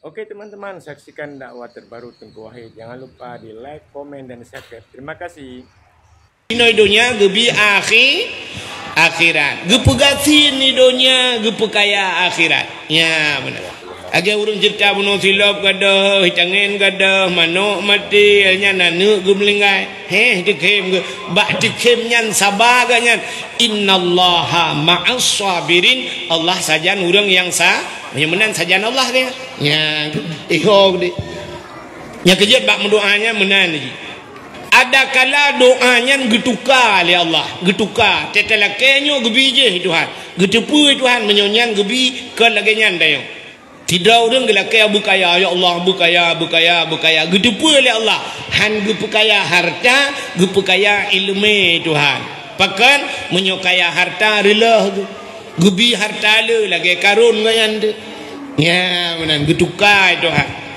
Oke teman-teman, saksikan dakwah terbaru Tengku Wahid. Jangan lupa di like, komen, dan subscribe. Terima kasih. Ini dunia gebi akhirat. Gepegasi ni dunia gepekaya akhirat. Ya benar. Agar urung cerita bunuh silap gadah, hitangin gadah, manuk mati, nya nanu gemlinggai. Dikem ge, bak dikem nyan sabar ganyan. Innallaha ma'as sabirin. Allah sajan urang yang yang menan sajan Allah dia. Ya, ihog di. Nya kejat bak mendoanya menan ji. Ada kala doanya getukar oleh Allah, getukar tetelakenyo gebi je Tuhan, getepu Tuhan menyonyan gebi ke lagenyan dayo. Tidak orang gelake bukaya ya Allah, bukaya getepu oleh Allah, han gepekaya harta, gepekaya ilmu Tuhan. Pakan menyokaya harta rela gebi harta le lagi karun ganyan de. Ya menan getukar Tuhan.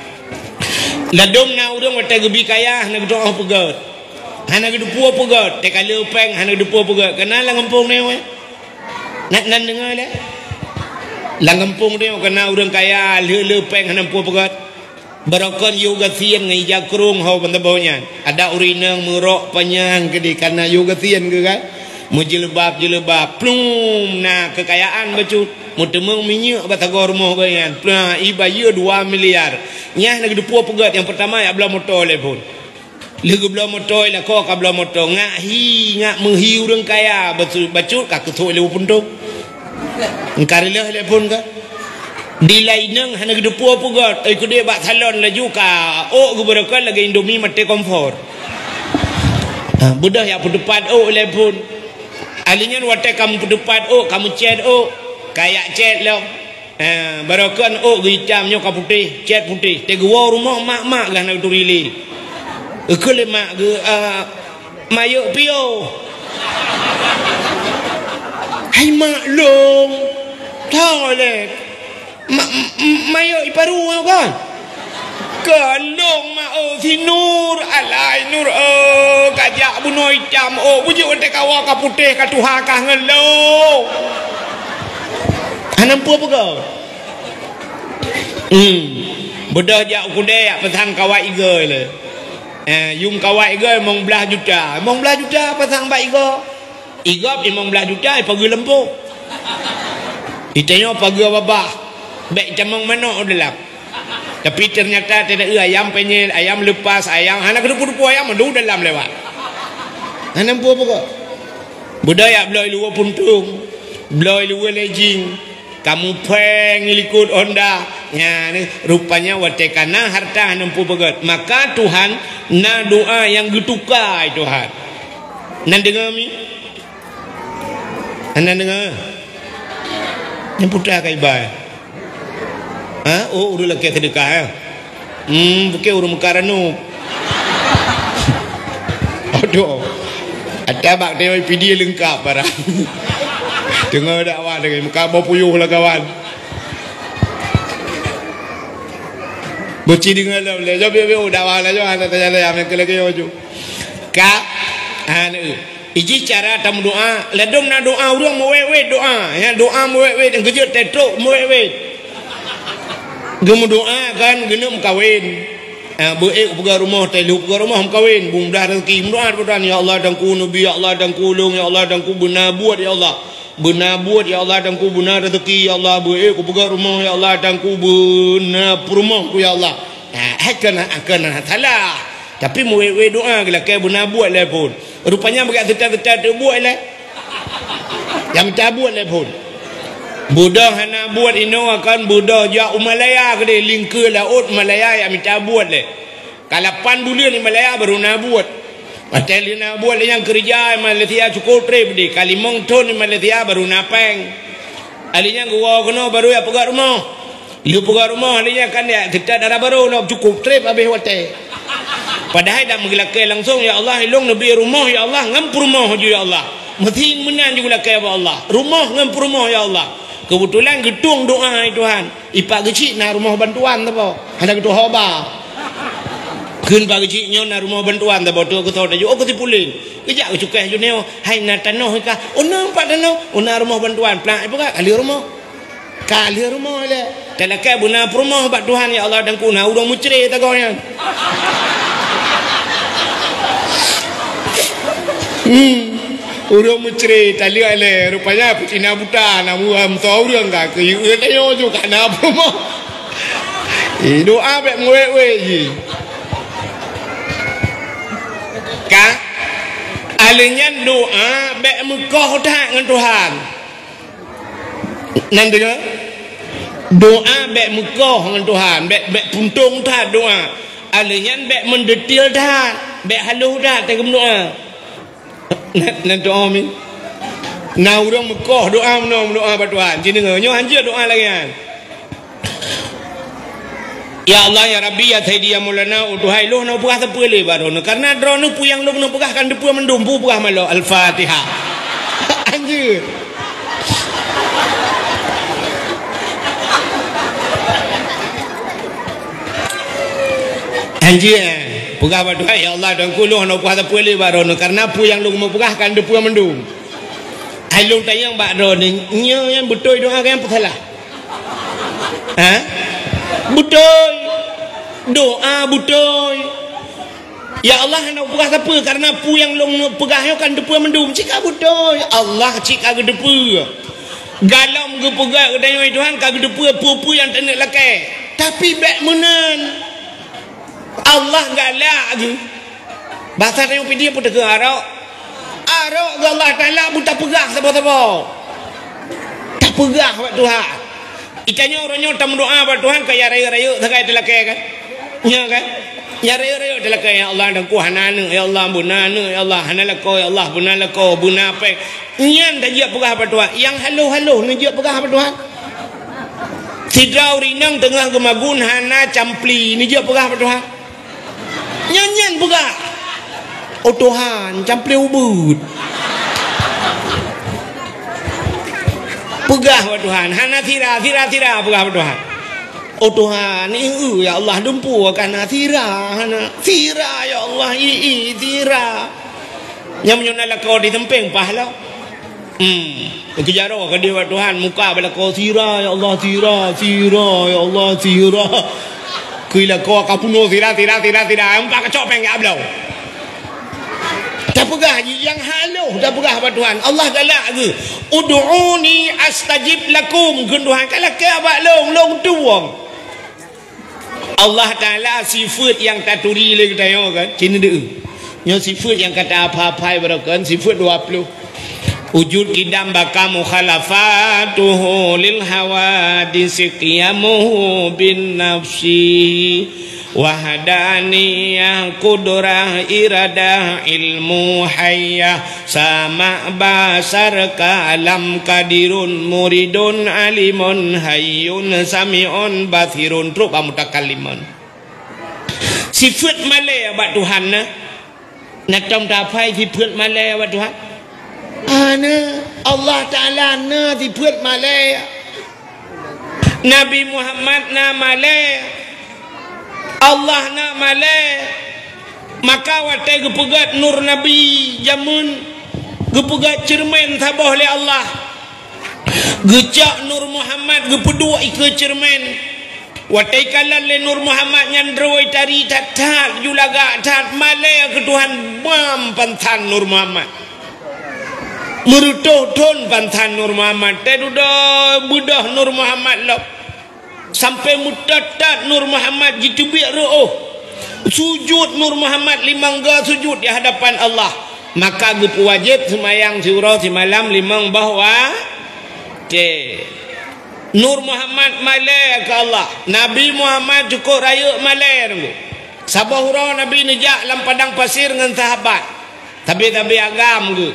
Ladom na urang wata gebi kaya na doa pegat. Hana gedupu pegat, tekala peng hana gedupu pegat. Kenal lang kampung ni we. Nak nan dengar le. Lang kampung ni kena urang kaya le peng hana pu pegat. Barakon yoga sian ngai jakrung hau bantabonya. Ada urinang merok panjang ke di kana yoga sian ke kan. Mujilbab plum na kekayaan becut. Mutemeng minyak batagor moh bayan. Plum ibaya 2 miliar. Nyah nak gedupu pegat yang pertama ya belah motor le pun. Lego belah motor la ko ka belah motor ngak menghi urang kaya bacut ka ketuk le pun tu. Engkarilah le pun ka. Di lainang hana gedupu pegat ai kude bak salon laju ka guberakan lagi Indomie mate komfor. Budah ya pedepat le pun. Alinya wate kamu pedepat kamu cet kayak cet lo. Barakan hitamnya ka putih, cet putih. Tegua rumah mak lah nak turili. Kele mak ge mayuk pio. Hai mak long. Tahu le. Mayuk iparu kan. Kalong mak si nur alai nur kajak bunuh hitam bujuk wate kawa ka putih ka tuha ka ngelo. Nampu apa kau? Bedah jak kude ya pasang kawai iga le. Yung kawai iga mong belah juta. Mong belah juta pasang bak iga. Iga 15 juta pagi lempu. Itanya pagi babah. Baik camang manok dalam. Tapi ternyata tidak ayam penyel, ayam lepas, ayam anak kedupu-dupu ayam adu dalam lewat. Nampu apa kau? Budaya belah luar puntung. Belah luar lejing. Kamu peng likut Honda ya ni rupanya watekana harta nampu begat maka Tuhan na doa yang getukai Tuhan nan dengar mi anda dengar yang putra kai bai udah lagi sedekah ya bukan urus karanu aduh ada bak dewa video lengkap barang. Dengar dakwah dengan muka bau puyuh lah kawan. Bocil dengar lah. Jom dakwah lah. Jom tanya lah. Yang lagi jom. Kak. Iji cara tamu doa. Ladom na doa. Urang mewek doa. Ya doa mewek. Yang kejut tetruk mewek. Gemu doa kan. Genum kawin. Beek pegang rumah. Telu pegang rumah kawin. Bumdah rezeki. Doa kepada ya Allah dan ku Nabi. Ya Allah dan ku ulung. Ya Allah dan ku benar buat ya Allah. Benar buat ya Allah dan ku benar rezeki ya Allah ku pegang rumah ya Allah dan ku benar rumah ku ya Allah akan salah tapi muwe doa kalau ke benar buat lah pun rupanya berat tetap buat lah yang minta buat lah pun budak hana buat ino akan budak ja Malaya ke dia lingkar laut Malaya yang minta buat lah kalau 8 bulan ni Malaya baru nak buat Matalina buat yang kerja Malaysia cukup trip di Kalimong ton Malaysia baru napeng. Alinya gua kena baru ya pegang rumah. Lu pegang rumah alinya kan dia dekat darah baru nak cukup trip habis wate. Padahal dah mengelakai langsung ya Allah ilung nabi rumah ya Allah ngam rumah ya Allah. Mesti menan juga lakai ya Allah. Rumah ngam rumah ya Allah. Kebetulan gedung doa Tuhan. Ipak kecil na rumah bantuan tu apa? Ada gedung hoba. Kun bagi ciknya na rumah bantuan dah bodoh aku tahu dah aku tipulin kejak aku cukai juneo hai na tanah ka nampak tanah na rumah bantuan plak apa kali rumah kali rumah le talakai buna rumah bak Tuhan ya Allah dan kuna urang mucri tagonya urang mucri tali ale rupanya putina buta namu am tahu urang ka ke yo jo kana rumah doa bek ngwe ji ka alenya doa bek mekoh tak dengan Tuhan nan dengar doa bek mekoh dengan Tuhan bek puntung tak doa alenya bek mendetil tak bek halus tak tegem doa nan doa mi na urang mekoh doa doa pada Tuhan ji dengar nyo anjir doa lagi kan. Ya Allah ya Rabbi ya Sayyidi ya Maulana utuhai lu na pugah tepele barono karena drone puyang lu na pugah kan depu mendumpu pugah malo Al-Fatihah. Anjir. Anjir. Pugah baduhai ya Allah dan kulu na pugah tepele barono karena puyang lu pugah kan depu mendum. Ai lu tayang bak drone nya yang betul doa kan salah. Ha? Betul doa betul ya Allah hendak pegah apa karena pu yang long pegah kan depu mendum cika betul Allah cika ke depu galam ke pegah kedai Tuhan ka depu pu yang tenek lakai tapi bek menan Allah galak ke bahasa yang dia pun tega arok Allah Taala buta pegah sapa-sapa tak pegah buat Tuhan itanya orangnya tam doa pada Tuhan kaya raya-raya sakai telakai kan ya kan ya raya-raya telakai ya Allah dan ku hanana ya Allah bunana ya Allah hanalako ya Allah bunalako bunape nyan dah jiak pegah pada Tuhan yang halu-halu ni jiak pegah pada Tuhan sidrau rinang tengah gemagun hana campli ni jiak pegah pada Tuhan nyan pegah oh Tuhan campli ubud pegah pada Tuhan hana tira pegah pada Tuhan oh Tuhan ya Allah dumpu kana tira hana tira ya Allah tira yang menyonala kau di tempeng pahala kejaro ke dia Tuhan muka bala kau tira ya Allah tira ya Allah tira kuila kau kapuno tira empat kacok peng ya ablau tak pegah yang haluh tak pegah pada Tuhan Allah galak ke ud'uni astajib lakum Tuhan kalau ke abak long tuang Allah Ta'ala sifat yang tak turi lagi tayo kan cina dia nya sifat yang kata apa-apa berakan sifat 20 wujud kidam baka mukhalafatuhu lil hawadisi qiyamuhu bin nafsi wahdaniyah kudrah iradah ilmu hayyah sama basar kalam kadirun muridun alimun hayyun sami'un bathirun trupa mutakallimun sifat malay abad Tuhan na trong tapai sifat malay abad Tuhan Allah Ta'ala na sifat malay Nabi Muhammad na malay Allah nak malai maka watai gepegat nur Nabi jamun gepegat cermin tabah oleh Allah gecak nur Muhammad gepedua ike cermin watai kalan le nur Muhammad nyandroi tari tatat julaga tat malai ke Tuhan bam pantan nur Muhammad merutuh ton pantan nur Muhammad tedudah budah nur Muhammad lop sampai mutatat Nur Muhammad jitubik ru'uh sujud Nur Muhammad limangga sujud di hadapan Allah maka gupu wajib semayang surah semalam limang bahwa Nur Muhammad malai ke Allah Nabi Muhammad cukup raya malai sabah hurau Nabi nejak dalam padang pasir dengan sahabat tapi agam ke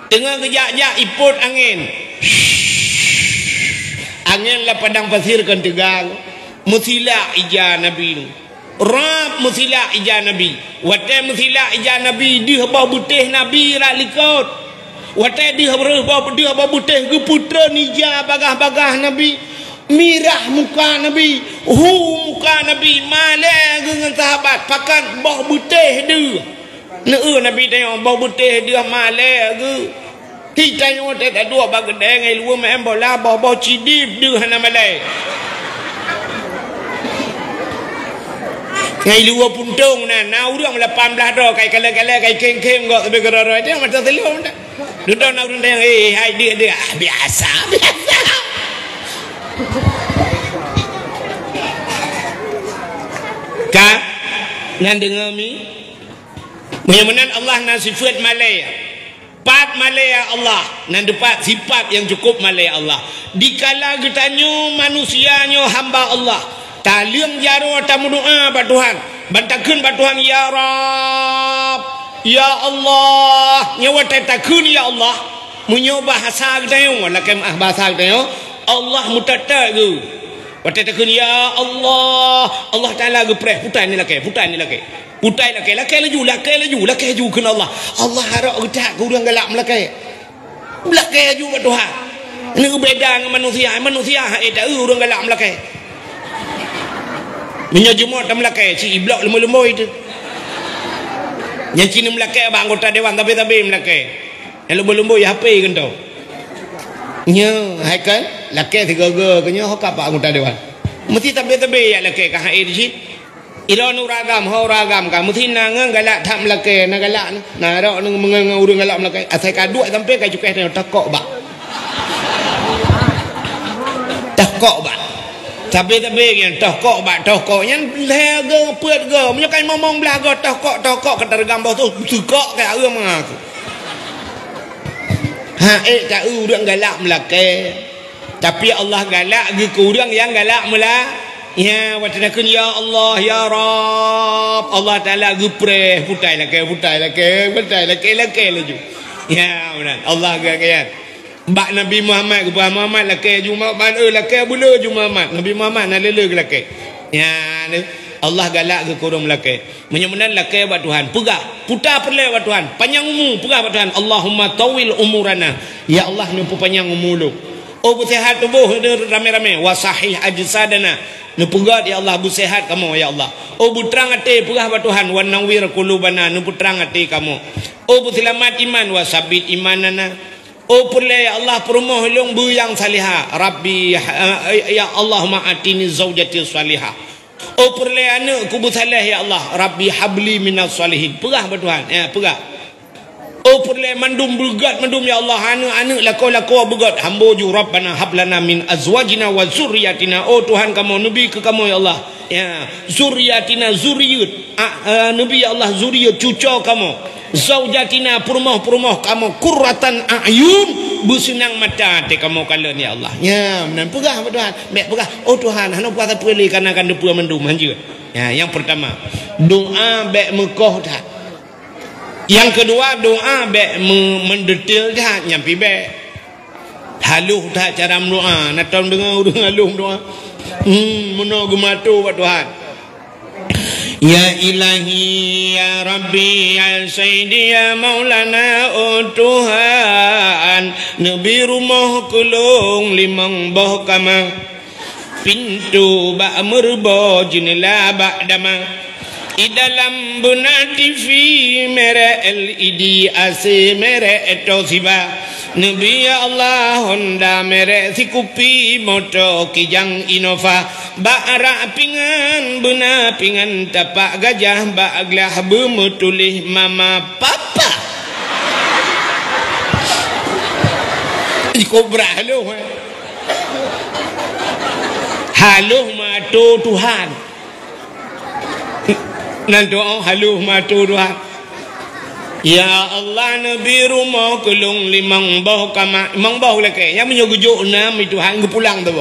tengah kejak-jak iput angin angin lah padang pasir kan tegang musila ija Nabi rap musila ija Nabi watai musila ija Nabi dia bau butih Nabi rak likot watai dia bau butih ke putra nija bagah-bagah Nabi mirah muka Nabi muka Nabi malai dengan sahabat pakan bau butih dia Nabi tengok bau butih dia malai ke Hitanyo te tak dua bagedeng ai luar main bola bobo cidip dia hana malai. Ngai luar puntung na urang 18 dah kai kala-kala kai keng-keng gok tapi geroro dia macam telum dah. Duduk nak urang yang hai dia biasa. Ka nan dengar mi. Mudah-mudahan Allah na sifat malaya. Pat malaya Allah nan dapat sifat yang cukup malaya Allah. Dikala getanyo manusianyo hamba Allah. Taliang jaro tamu doa ba Tuhan. Bantakeun ba Tuhan ya Rabb. Ya Allah, nyawa takun ya Allah. Munyo bahasa getanyo lakem bahasa getanyo. Allah mutata ge. Wate takun ya Allah. Allah Taala ge preh putai ni lake. Putai lake laju keun Allah. Allah harap getak ku urang galak melake. Melake laju ba Tuhan. Ini beda dengan manusia tak urang galak melake. Menyajumot dalam Melaka si iblok lembu-lembu itu. Yang Cina Melaka abang anggota dewan tapi Melaka. Yang lembu-lembu ya HP kan tau. Nya hai kan laki tiga-tiga kenya hok apa anggota dewan. Mesti tapi ya laki ka hai di sit. Iron ragam ho ragam ka mesti nang galak tak Melaka na galak na rak nang urang galak Melaka. Asai kaduk sampai ka cukeh takok ba. Takok ba. Tapi yang tokok yang lega puat ge menyakai momong belaga tokok ketergam bau tu sukok ke urang mengaku. Tak urang galak melake. Tapi Allah galak ge ke urang yang galak mela. Ya watadakun ya Allah ya Rabb. Allah Taala ge preh putai lake laju. Ya benar Allah ge Bak Nabi Muhammad kepada Muhammad laki Jumaat laki bula Jumaat Nabi Muhammad nak lele ke laki ya Allah galak ke kurung laki menyamanan laki buat Tuhan pegah putar perle buat Tuhan panjang umur pegah buat Tuhan Allahumma tawil umurana ya Allah nampu panjang umur lu oh bersehat tubuh rame-rame wa sahih ajsadana nu pegah ya Allah bersehat kamu ya Allah oh butrang hati pegah buat Tuhan wa nawwir qulubana nu putrang hati kamu oh berselamat iman wa sabit imanana. Oh pulai ya Allah perumoh long buyang salihah Rabbi ya Allah ma'atini zaujati salihah. Oh pulai anak ku bersalih ya Allah Rabbi habli minas salihin. Pegah bertuhan ya pegah. Oh pulai mandum bergat mandum ya Allah anak lako bergat hamba ju Rabbana hablana min azwajina wa zurriyatina. Oh Tuhan kamu nabi ke kamu ya Allah ya zurriyatina zuriyat nabi ya Allah zuriyat cucu kamu. Zaujatina purmoh kamu kurratan a'yun bersenang mata hati kamu kalian ya Allah ya benar pegah Tuhan baik pegah oh Tuhan hana puasa pilih karena akan depu mendum hanja ya yang pertama doa baik mekoh dah yang kedua doa baik mendetil dah nyampi baik haluh dah cara doa nak tahu dengar urang haluh doa mana gematu buat Tuhan. Ya ilahi ya Rabbi ya Sayyidi ya Maulana oh Tuhan Nabi rumah kulung limang boh kama pintu bak merbo jendela bak dama di dalam buna TV mere LED AC mere Toshiba Nabi ya Allah Honda mere sikupi moto kijang Innova ba'ra pingan buna pingan tapak gajah ba'glah bemutulih mama papa ikobra halo matu Tuhan nan doa halo matu Tuhan ya Allah Nabi rumah kelung limang bau kama imang bau leke yang menyogujuk nam itu hang pulang tu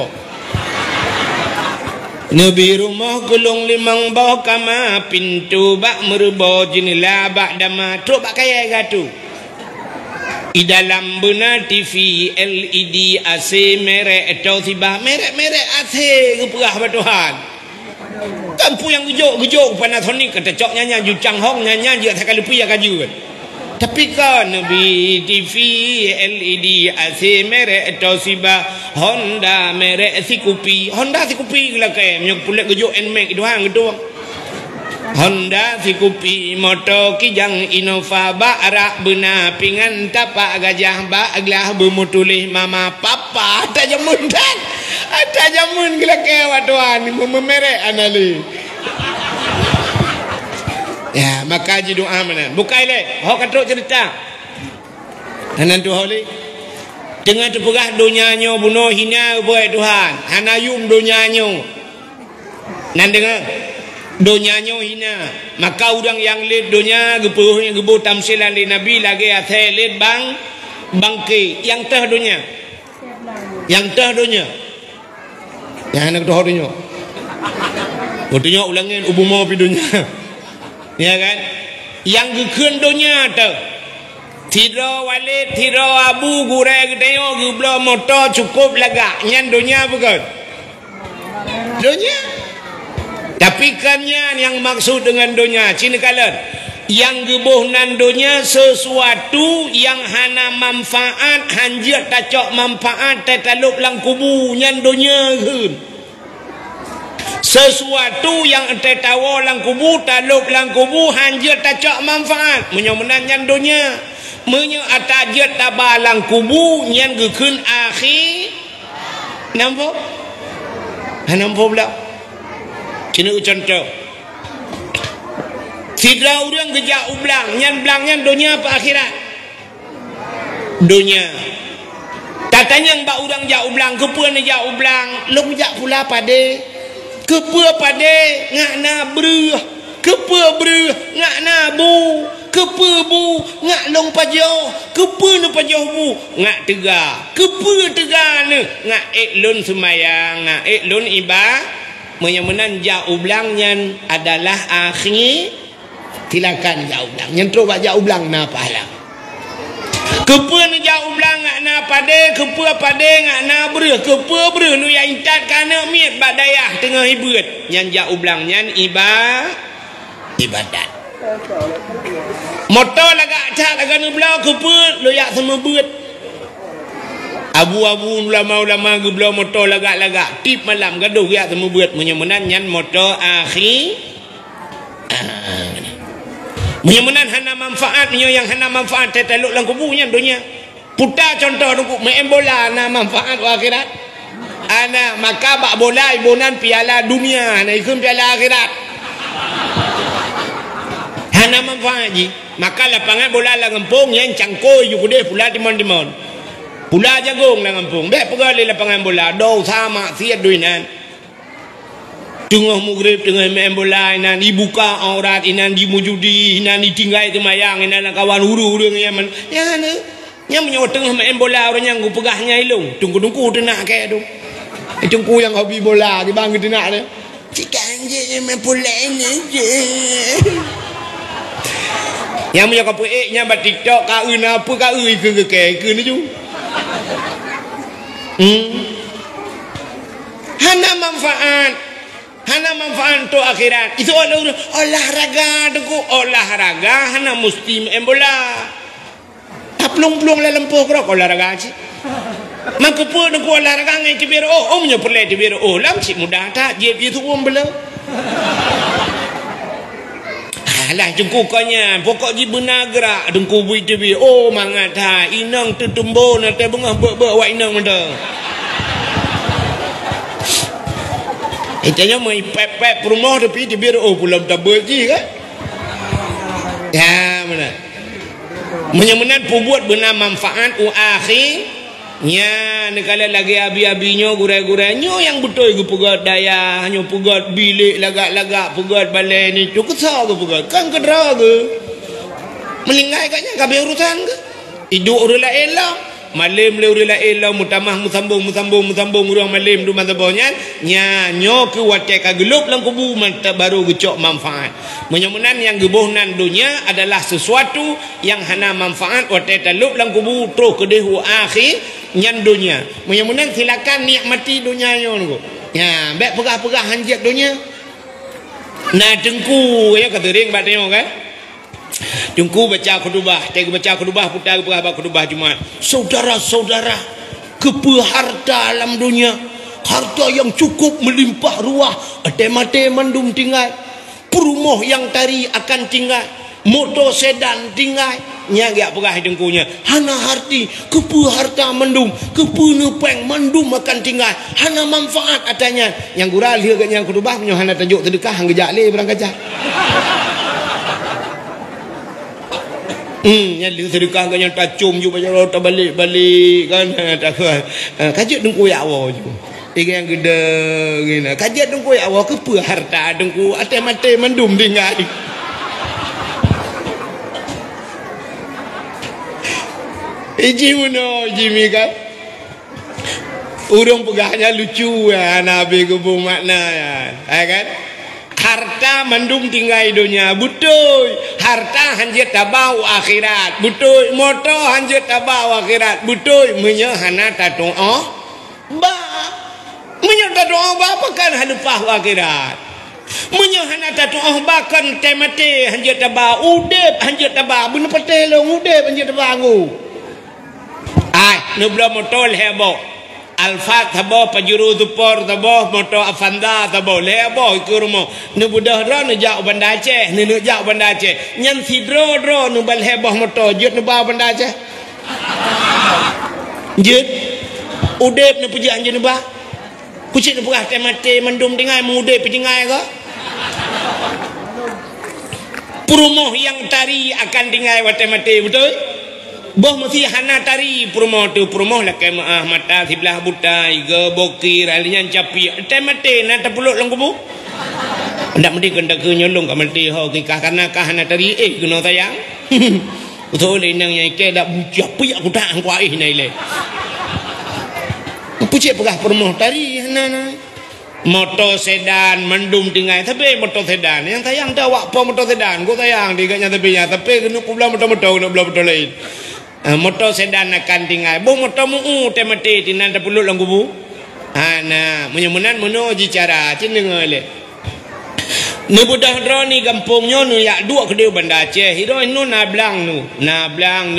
Nabi rumah kelung limang bau kama pintu bak merbo jendela bak dama tu bak kaya gatu di dalam buna TV LED AC merek Toshiba merek AC keperah Tuhan kampu yang gejok Panasonic kata cok nyanyi jucang hong nyanyi dia tak lupa ya kaju tapi kan Nabi TV LED AC merek Toshiba Honda merek Sikupi Honda Sikupi lah kayak pulang gejok NMAX itu hang gitu Honda si kupi moto kijang Innova barak benar pingan tapak gajah baglah bermutulih mama papa tak jamun dan tak jamun gila kewa tuan memerek anali ya maka ji doa mana bukai le hok katruk cerita hanan tu holi dengan terpegah dunianyo bunuh hina buat Tuhan hanayum dunianyo nan dengar dunianyo hina maka orang yang lid dunia gepuhnya gebu tamsilan di nabi lagi athe lid bangki yang teh dunia yang anak doh dunia ulangin ubu mau pi dunia ya kan yang gekeun dunia tu tiro walid tiro abu gure gedeo geblo motor cukup laga nyan dunia bukan dunia. Tapi kannya yang maksud dengan dunia cina kalan yang gebuhnan dunia sesuatu yang hana manfaat hanjir tacok manfaat tetaluk lang kubu nyan dunia hun sesuatu yang tetawa lang kubu taluk lang kubu hanjir tacok manfaat menyomenan nyan dunia menyo atajir tabalang kubu nyan gekun akhir nampak pula kena contoh tidak orang gejak ublang nyan dunia apa akhirat dunia katanya mbak orang jak ublang kepa ni jak ublang long jak pula pade kepa pade ngak na breuh kepa breuh ngak na bu kepa bu ngak long pajoh kepa nu pajoh bu ngak tega kepa tega ni ngak lun semayang ngak lun ibadah menyemenan jauh belangnya adalah akhir tilakan jauh belang yang terus buat jauh belang na pahala kepa ni jauh belang ngak na pade kepa pade ngak na breuh kepa breuh nu yang intat kana miet badayah tengah hibut yang jauh belang yang ibadat motor lagak cak lagak nu belau kepa lu yak sama beut abu-abu ulama-ulama geblau motor lagak-lagak tip malam gaduh ya temu buat menyemenan nyan motor akhir menyemenan hana manfaat menyo yang hana manfaat teteluk lang kubunya dunia putar contoh nunggu main bola na manfaat akhirat ana maka bak bola ibunan piala dunia na ikun piala akhirat hana manfaat ji maka lapangan bola lang ngempung yang cangkoi juga deh pula timon-timon pula jagung lang kampung dek pegali lapangan bola do sama siat duinan tengah maghrib tengah main bola inan dibuka aurat inan dimujudi inan ditinggai temayang inan kawan huru-huru yang anu yang menyo tengah main bola orang yang pegahnya ilung tunggu-tunggu tenak kayak tu tunggu yang hobi bola di bang tenak tu cikan je main bola ini je yang menyo kapu nya bat TikTok ka apa ka ke ni ju hana manfaat tu akhirat itu olahraga tu olahraga hana mesti main bola taplung-plung la lempoh krok olahraga sih maka pun tu olahraga ngai tibir punya perle tibir lam cik mudah tak je dia tu bela alah jengku kanya pokok ji benar gerak dengku bui tibir mangat ha inang tu tumbuh na te bengah ber wa inang menda itanya mai pep rumah tapi tibir pulam tabel ji kan ya mana menyemenan pubuat benar manfaat akhir nya nekala lagi abi-abinya gurai-gurainya yang betul ke pegat daya hanya pegat bilik lagak-lagak pegat balai ni tu kesal ke pegat kan kedera ke melinggai katnya kabeh urusan ke hidup urula elah malim le urula elah mutamah musambung urang malim du mazabanya nya nyo ke watek kagelup lang kubu mantap baru gecok manfaat menyemenan yang gebuhnan dunia adalah sesuatu yang hana manfaat watek talup lang kubu terus kedehu akhir nyan dunia menyemenan silakan nikmati dunia nyo ya baik pegah-pegah hanjat dunia nah dengku ya kata ring bateo kan dengku baca khutbah tega baca khutbah putar pegah khutbah Jumaat saudara-saudara kepeharta dalam dunia harta yang cukup melimpah ruah mate mandum tinggal Perumoh yang tari akan tinggal, motor sedan tinggal, nyaga perah dengkunya. Hana harti, kepu harta mendum, kepu nepeng mendum akan tinggal. Hana manfaat atanya. Yang gurah lihat yang kedubah punya hana tajuk sedekah hang gejak le berang kacak. Yang lihat sedekah kan yang tacum juga baca rota balik kan tak kajak dengku ya awak je. Ikan yang gede gini. Kajak dengku ya awak kepu harta dengku ate mate mendum tinggal. Iji mana Jimmy kan? Urung pegahnya lucu ya Nabi kubu makna ya. Kan? Harta mendung tinggal dunia betul. Harta hanjat tabau akhirat betul. Motor hanjat tabau akhirat betul. Menyahana tatung ba. Menyah tatung ba pakan halupah akhirat. Menyahana tatung bahkan temate hanjat tabau udep hanjat tabau bener petelong udep hanjat tabau. Nubla motor lebo Alfa tabo pajuru tupor tabo motor Avanda tabo lebo ikurmo nubudah ro nejak Banda Aceh nejak Banda Aceh nyan sidro ro nubal heboh motor jut nuba Banda Aceh jut udep nu puji anjeun nuba kucing nu pegah temate mendum dengai mudep dengai ko perumoh yang tari akan dengai watemate betul. Boh mesti hana tari perumoh tu perumoh lah ke mata sebelah buta iga bokir alinya capi temate na tapuluk lang kubu ndak mesti kendak ke nyolong ka mesti ho ki karena ka hana tari kena sayang betul inang yang ke dak capi aku tak angku aih nai le pucik pegah perumoh tari hana motor sedan mendum tinggal tapi motor sedan yang sayang dah awak po motor sedan go sayang diganya tapi kena pula motor nak belah betul lain. Motor sedan akan tinggal. Boh motor mu temate tinan tapuluk lang kubu. Nah, menyemunan meno ji cara cin dengar le. Nu budah dro ni kampungnya nu yak dua kedai Banda Aceh. Hiro nu na blang nu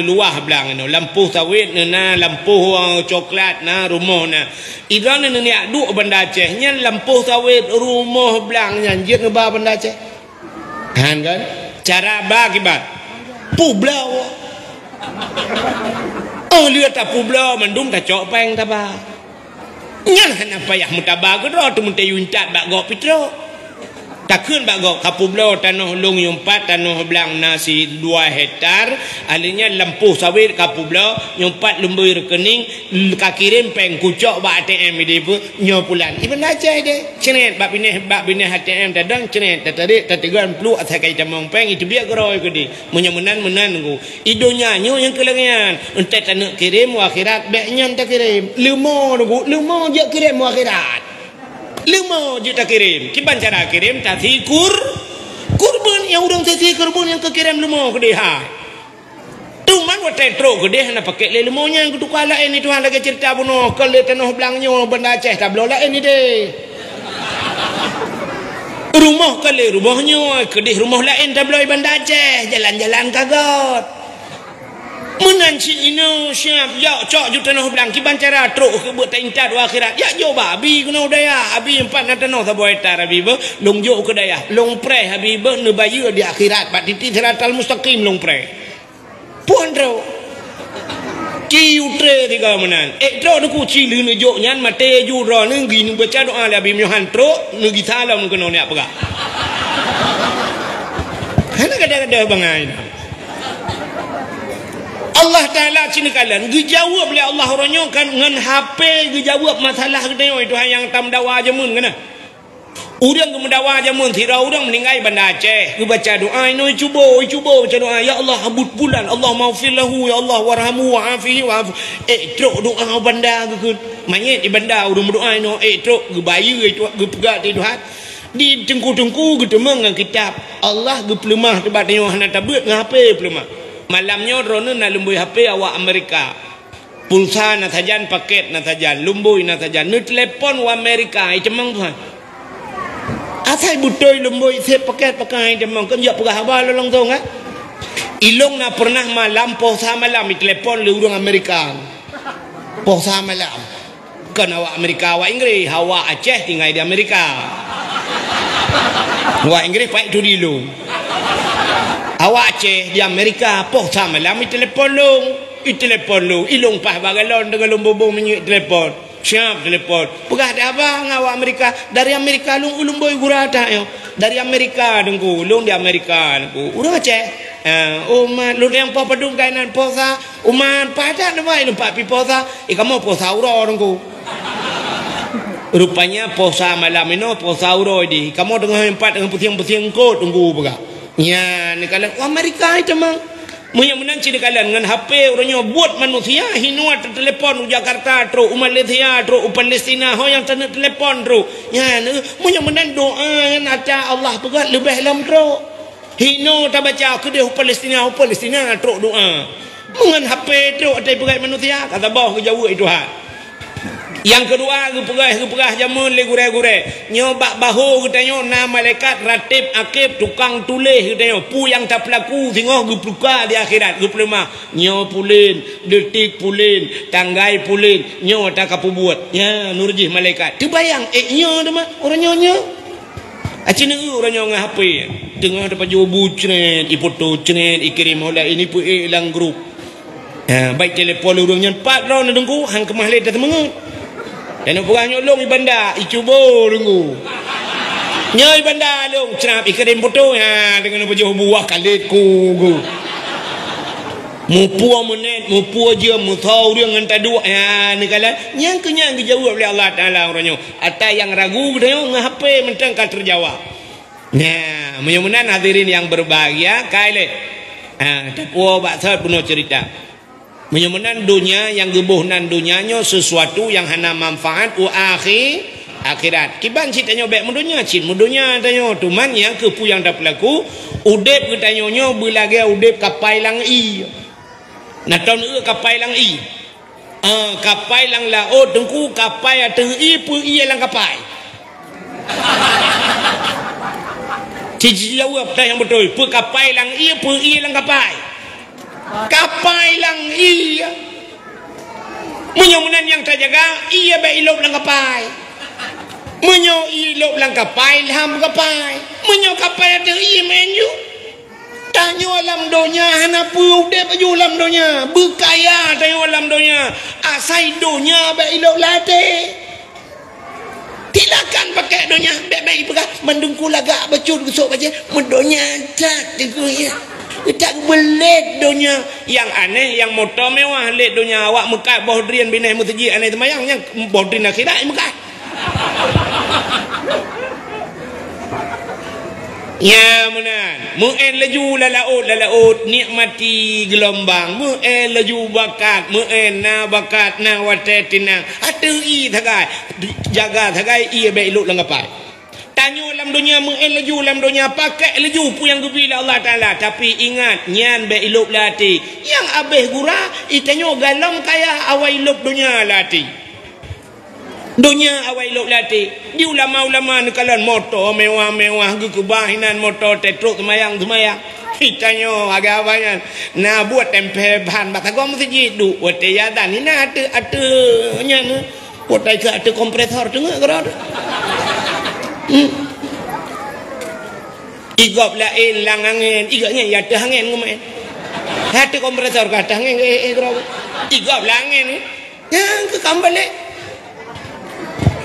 luah blang nu lampu sawit nu na lampu coklat na rumah na. Hiro nu yak dua Banda Aceh nya lampu sawit rumah blang nya jit nu ba Banda Aceh. Kan cara ba kibat. Pu blau. Lihat tak publa mendung tak cok peng tak ba. Nyan hana payah mutabah ke tu munte yuncat bak gok pitro. Takun bak gok kapubla tanah long yumpat tanah belang nasi 2 hektar alinya lampu sawit kapubla yumpat lumbui rekening kakirim peng kucok bak ATM di pu nyopulan. Ibn Aceh de. Cenet bak bineh ATM tadang cenet tatarik tatigan plu asakai tamang peng itu biar geroi ke di. Menyemenan ku. Idonya nyo yang kelengian. Entek tanak kirim akhirat beknya tak kirim. Lemo je kirim akhirat. 5 juta kirim. Kiban cara kirim tadi kurban yang urang tadi kurban yang kekirim 5 ke dia. Tuman watai tro ke dia nak pakai le 5-nya yang kudu kala ini Tuhan lagi cerita bunuh kalau tanah belangnya Banda Aceh tak belola ini deh. Rumah kali rumahnya ke dia rumah lain tak beloi Banda Aceh jalan-jalan kagot. Menanci ini siap ya cok juta noh belang kiban cara truk ke buat tingkat akhirat ya jo babi kena daya abi 4 na tanah sabo hektar abi be long jo ke daya long pre abi be ne bayu di akhirat pak titi siratal mustaqim long pre puan ro ki utre tiga menan tro nu ku ci lu ne jo nyan mate ju ro ne gi nu baca doa le abi nyohan tro ne gi salam kena ne apa ga kana kada bangai Allah Ta'ala cina kalian dijawab oleh Allah orangnya kan dengan HP dijawab masalah kita itu yang tam dawa jamun kena urang ke mendawa jamun tira urang meninggal Banda Aceh ke baca doa ini cuba baca doa ya Allah habut bulan Allah maghfir lahu ya Allah warhamu wa'afihi wa'afu truk doa Banda ke mayit di Banda urang doa ini truk ke bayi ke pegak di Tuhan di tengku-tengku ke temang kitab Allah ke pelemah tempat ni hana tabut dengan HP pelemah. Malamnya rono na lumbui HP awak Amerika. Pulsa na sajan paket na sajan lumbui na sajan nu telepon wa Amerika cemang tuan. Asai butoi lumbui se paket pakai cemang kan ya pegah awal long tong ilong na pernah malam posa malam di telepon le urang Amerika. Posa malam. Kan awak Amerika awak Inggris, awak Aceh tinggal di Amerika. Wah Inggeris baik tu dulu. Awak Aceh di Amerika poh sama lah mi telefon long. I telefon long, ilung pah bagalon dengan lumbung menyuit telefon. Siap telefon. Pegah dah abang awak Amerika. Dari Amerika long ulung boy gura dah yo. Dari Amerika dengku, long di Amerika dengku. Urang Aceh. Umat lu yang po padung kainan posa umat pada nama ilung pak pi posa kamu posa uro dengku. Rupanya posa malam ini posa uro di. Kamu dengan empat dengan puting-puting kot tunggu pegah. Ya, ni kalian Amerika itu mang. Munya menanci kalian dengan HP orangnya buat manusia hinua telepon Jakarta tro Malaysia tro Palestina ho yang tanda telepon tro. Ya, munya menan doa yang ada Allah pegat lebih lam tro. Hino tak baca ke dia Palestina tro doa. Mengan HP tro ada pegat manusia kata bawah ke jauh itu ha. Yang kedua gepegah jamun le gure-gure nyobak bahu katanya na malaikat ratib akib tukang tulis katanya pu yang tak pelaku tengok gepluka di akhirat geplema nyo pulin detik pulin tanggai pulin nyo tak kapu buat ya nurjih malaikat tu bayang nyo tu mah orang nyo acina orang nyo ngah HP tengah dapat jobu cret ipoto cret ikirim hola ini pu lang grup baik telefon urangnya 4 round dengku hang kemah le dah temengut. Dan orang nyolong ibanda, icubo dengku. Nya ibanda long cenap ikirim foto ya dengan apa jauh buah kalitku. Mupu menet, mupu aja mutau dia dengan tadu ya ni kala nyang kenyang dijawab oleh Allah Taala orangnya. Ata yang ragu dia ngahape mentang ka terjawab. Nah, mudah-mudahan hadirin yang berbahagia kaile. Tapu baksat penuh cerita. Menyemenan dunia yang gebuhnan dunianya sesuatu yang hana manfaat akhirat. Kiban citanya baik mendunia cit mendunia tanya tuman yang kepu yang dak pelaku udep ketanyonya belage udep kapai lang i. Nah tahun kapai lang i. Kapai lang laut dengku kapai ateng i pu i lang kapai. Cici jawab dah yang betul. Pu kapai lang i pu i lang kapai. Kapai lang iya menyomunan yang terjaga iya baik ilok lang kapai menyo ilok lang kapai ham kapai menyo kapai ada iya menyu tanyo alam donya hana pu de baju alam donya berkaya tanyo alam donya asai donya baik ilok late tilakan pakai donya baik baik mendungku lagak bacur besok baca mendonya tak teguya tak belet dunia yang aneh yang motor mewah let dunia awak mekat bohdrian binai mutaji aneh temayang yang bohdrian akhirat mekat ya menan muen laju lalaut nikmati gelombang muen laju bakat muen na bakat na watetina atei thagai jaga thagai ia baik luk langapai tanyo dalam dunia mengelaju dalam dunia pakai laju pu yang gubila Allah Taala tapi ingat nyan be ilok lati yang abeh gura itanyo galam kaya awai ilok dunia lati dunia awai ilok lati di ulama-ulama nekalan motor mewah-mewah kebahinan motor tetruk semayang itanyo agak banyak na buat tempe bahan batagom masjid du wate yadan ini ada nyan potai ke ada kompresor tengah kerana igop lain lang angin igaknya ya ada angin ngumain ada kompresor kata angin igop langin yang ke kambalik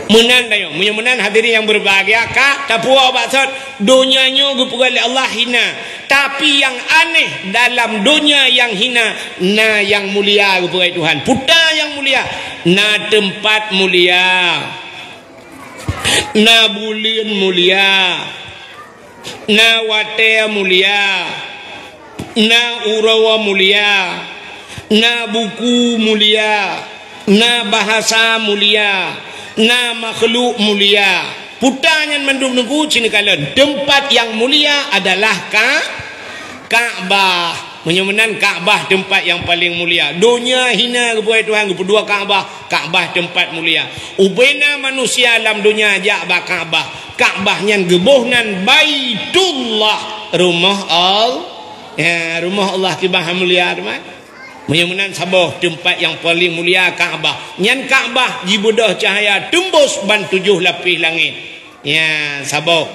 menan tayo menan hadirin yang berbahagia kak tapua baksud dunianya gupugal Allah hina tapi yang aneh dalam dunia yang hina na yang mulia gupugal Tuhan puta yang mulia na tempat mulia na bulin mulia na wate mulia na urawa mulia na buku mulia na bahasa mulia na makhluk mulia putanya mendung nunggu cini kalian tempat yang mulia adalah Ka'bah menyemenan Ka'bah tempat yang paling mulia dunia hina kepada Tuhan kedua Ka'bah tempat mulia ubena manusia dalam dunia ja'bah Ka'bah yang gebuhnan Baitullah rumah Allah kibah mulia teman menyemenan saboh tempat yang paling mulia Ka'bah nyan Ka'bah jibudah cahaya tembus ban 7 lapis langit ya saboh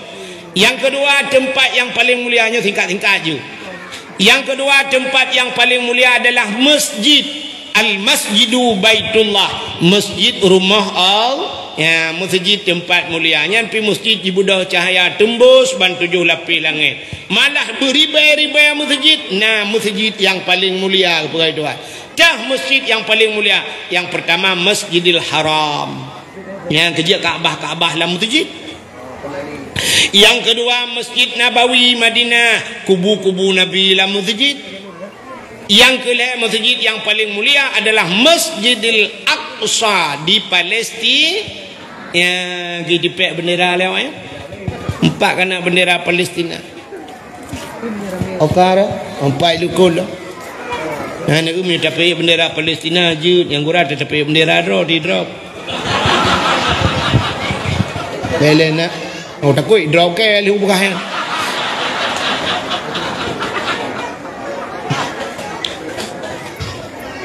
Yang kedua, tempat yang paling mulianya tingkat-tingkat je. Yang kedua, tempat yang paling mulia adalah masjid. Al-masjidu baitullah. Masjid rumah Allah. Ya, masjid tempat mulianya. Pi masjid dibudah cahaya tembus ban 7 lapis langit. Malah beribai-ribai masjid. Nah, masjid yang paling mulia kepada Tuhan. Dah masjid yang paling mulia. Yang pertama Masjidil Haram. Yang kerja Kaabah lah masjid. Yang kedua Masjid Nabawi Madinah, kubu-kubu Nabi lah masjid. Yang kelima masjid yang paling mulia adalah Masjidil Aqsa di Palestin. Yang dipek bendera lewat ya. 4 kena bendera Palestina. Okara 4 lukul. Nah, umi tapi bendera Palestina je, yang gurau tapi bendera di drop. Belena. Oh takut drop ke liu bukan.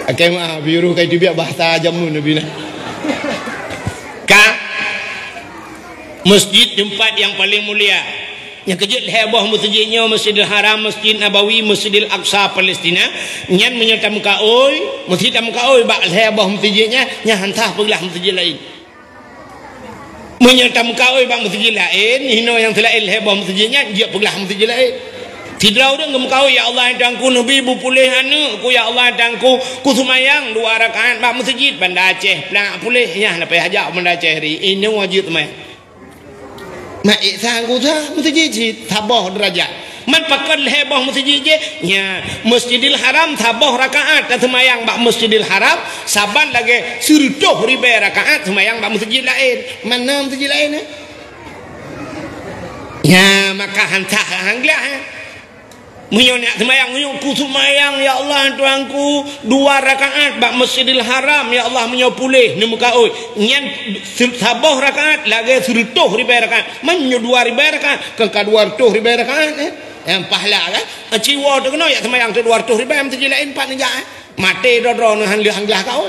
Akai mah biru kai tu biar bahasa jamun Nabi nah. Masjid tempat yang paling mulia. Yang kejut heboh masjidnya Masjidil Haram, Masjid Nabawi, Masjidil Aqsa Palestina. Nyan menyertam kaoi, masjid tam kaoi bak heboh masjidnya, nya hantah pergilah masjid lain. Menyertam kaoi bak masjid lain, hino yang telail heboh masjidnya, dia pergilah masjid lain. Tidrau dah ngem ya Allah dangku nabi bu pulih anu ku ya Allah dangku ku sumayang 2 rakaat bak masjid Banda Aceh plak pulih nya lepas hajak Banda Aceh ri ini wajib mai. Mak sangku tha masjid tabah derajat. Man pakal heboh masjid je nya Masjidil Haram tabah rakaat semayang bak Masjidil Haram saban lagi 10,000 rakaat semayang bak masjid lain. Mana masjid lain ya maka hantah hanglah menyonak semayang menyuku semayang ya Allah tuanku 2 rakaat bak Masjidil Haram ya Allah menyopulih ni muka oi nyan sabah rakaat lagi 10,000 rakaat menyo 2,000 rakaat ke 200,000 rakaat yang pahala kan ciwa tu kena ya semayang tu 200,000 masjid lain 4 negak mati dodro nang hanglah kau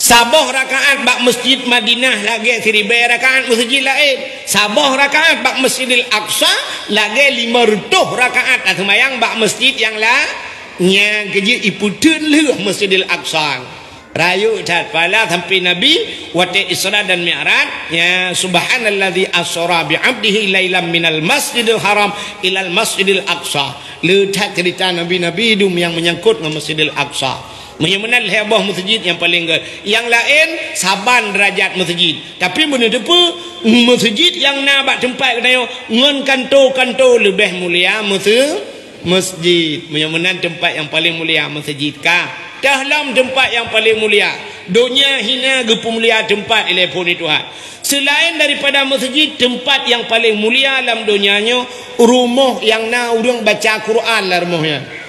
sabah rakaat bak Masjid Madinah lagi 1,000 rakaat masjid lain. Sabah rakaat bak Masjidil Aqsa lagi 500 rakaat semayang bak masjid yang lah yang kerja iputun leh Masjidil Aqsa. Rayu cat pala sampai Nabi wate Isra dan Mi'raj ya subhanallazi asra bi 'abdihi lailan minal Masjidil Haram ilal Masjidil Aqsa. Letak cerita Nabi-nabi hidung yang menyangkut dengan Masjidil Aqsa. Menyemenal heboh masjid yang paling yang lain saban derajat masjid tapi benda depa masjid yang nak tempat kena ngon kanto lebih mulia masjid menyemenal tempat yang paling mulia masjid kah dalam tempat yang paling mulia dunia hina gepu mulia tempat telepon itu Tuhan selain daripada masjid tempat yang paling mulia dalam dunianya rumah yang nak orang baca Quran lah rumahnya.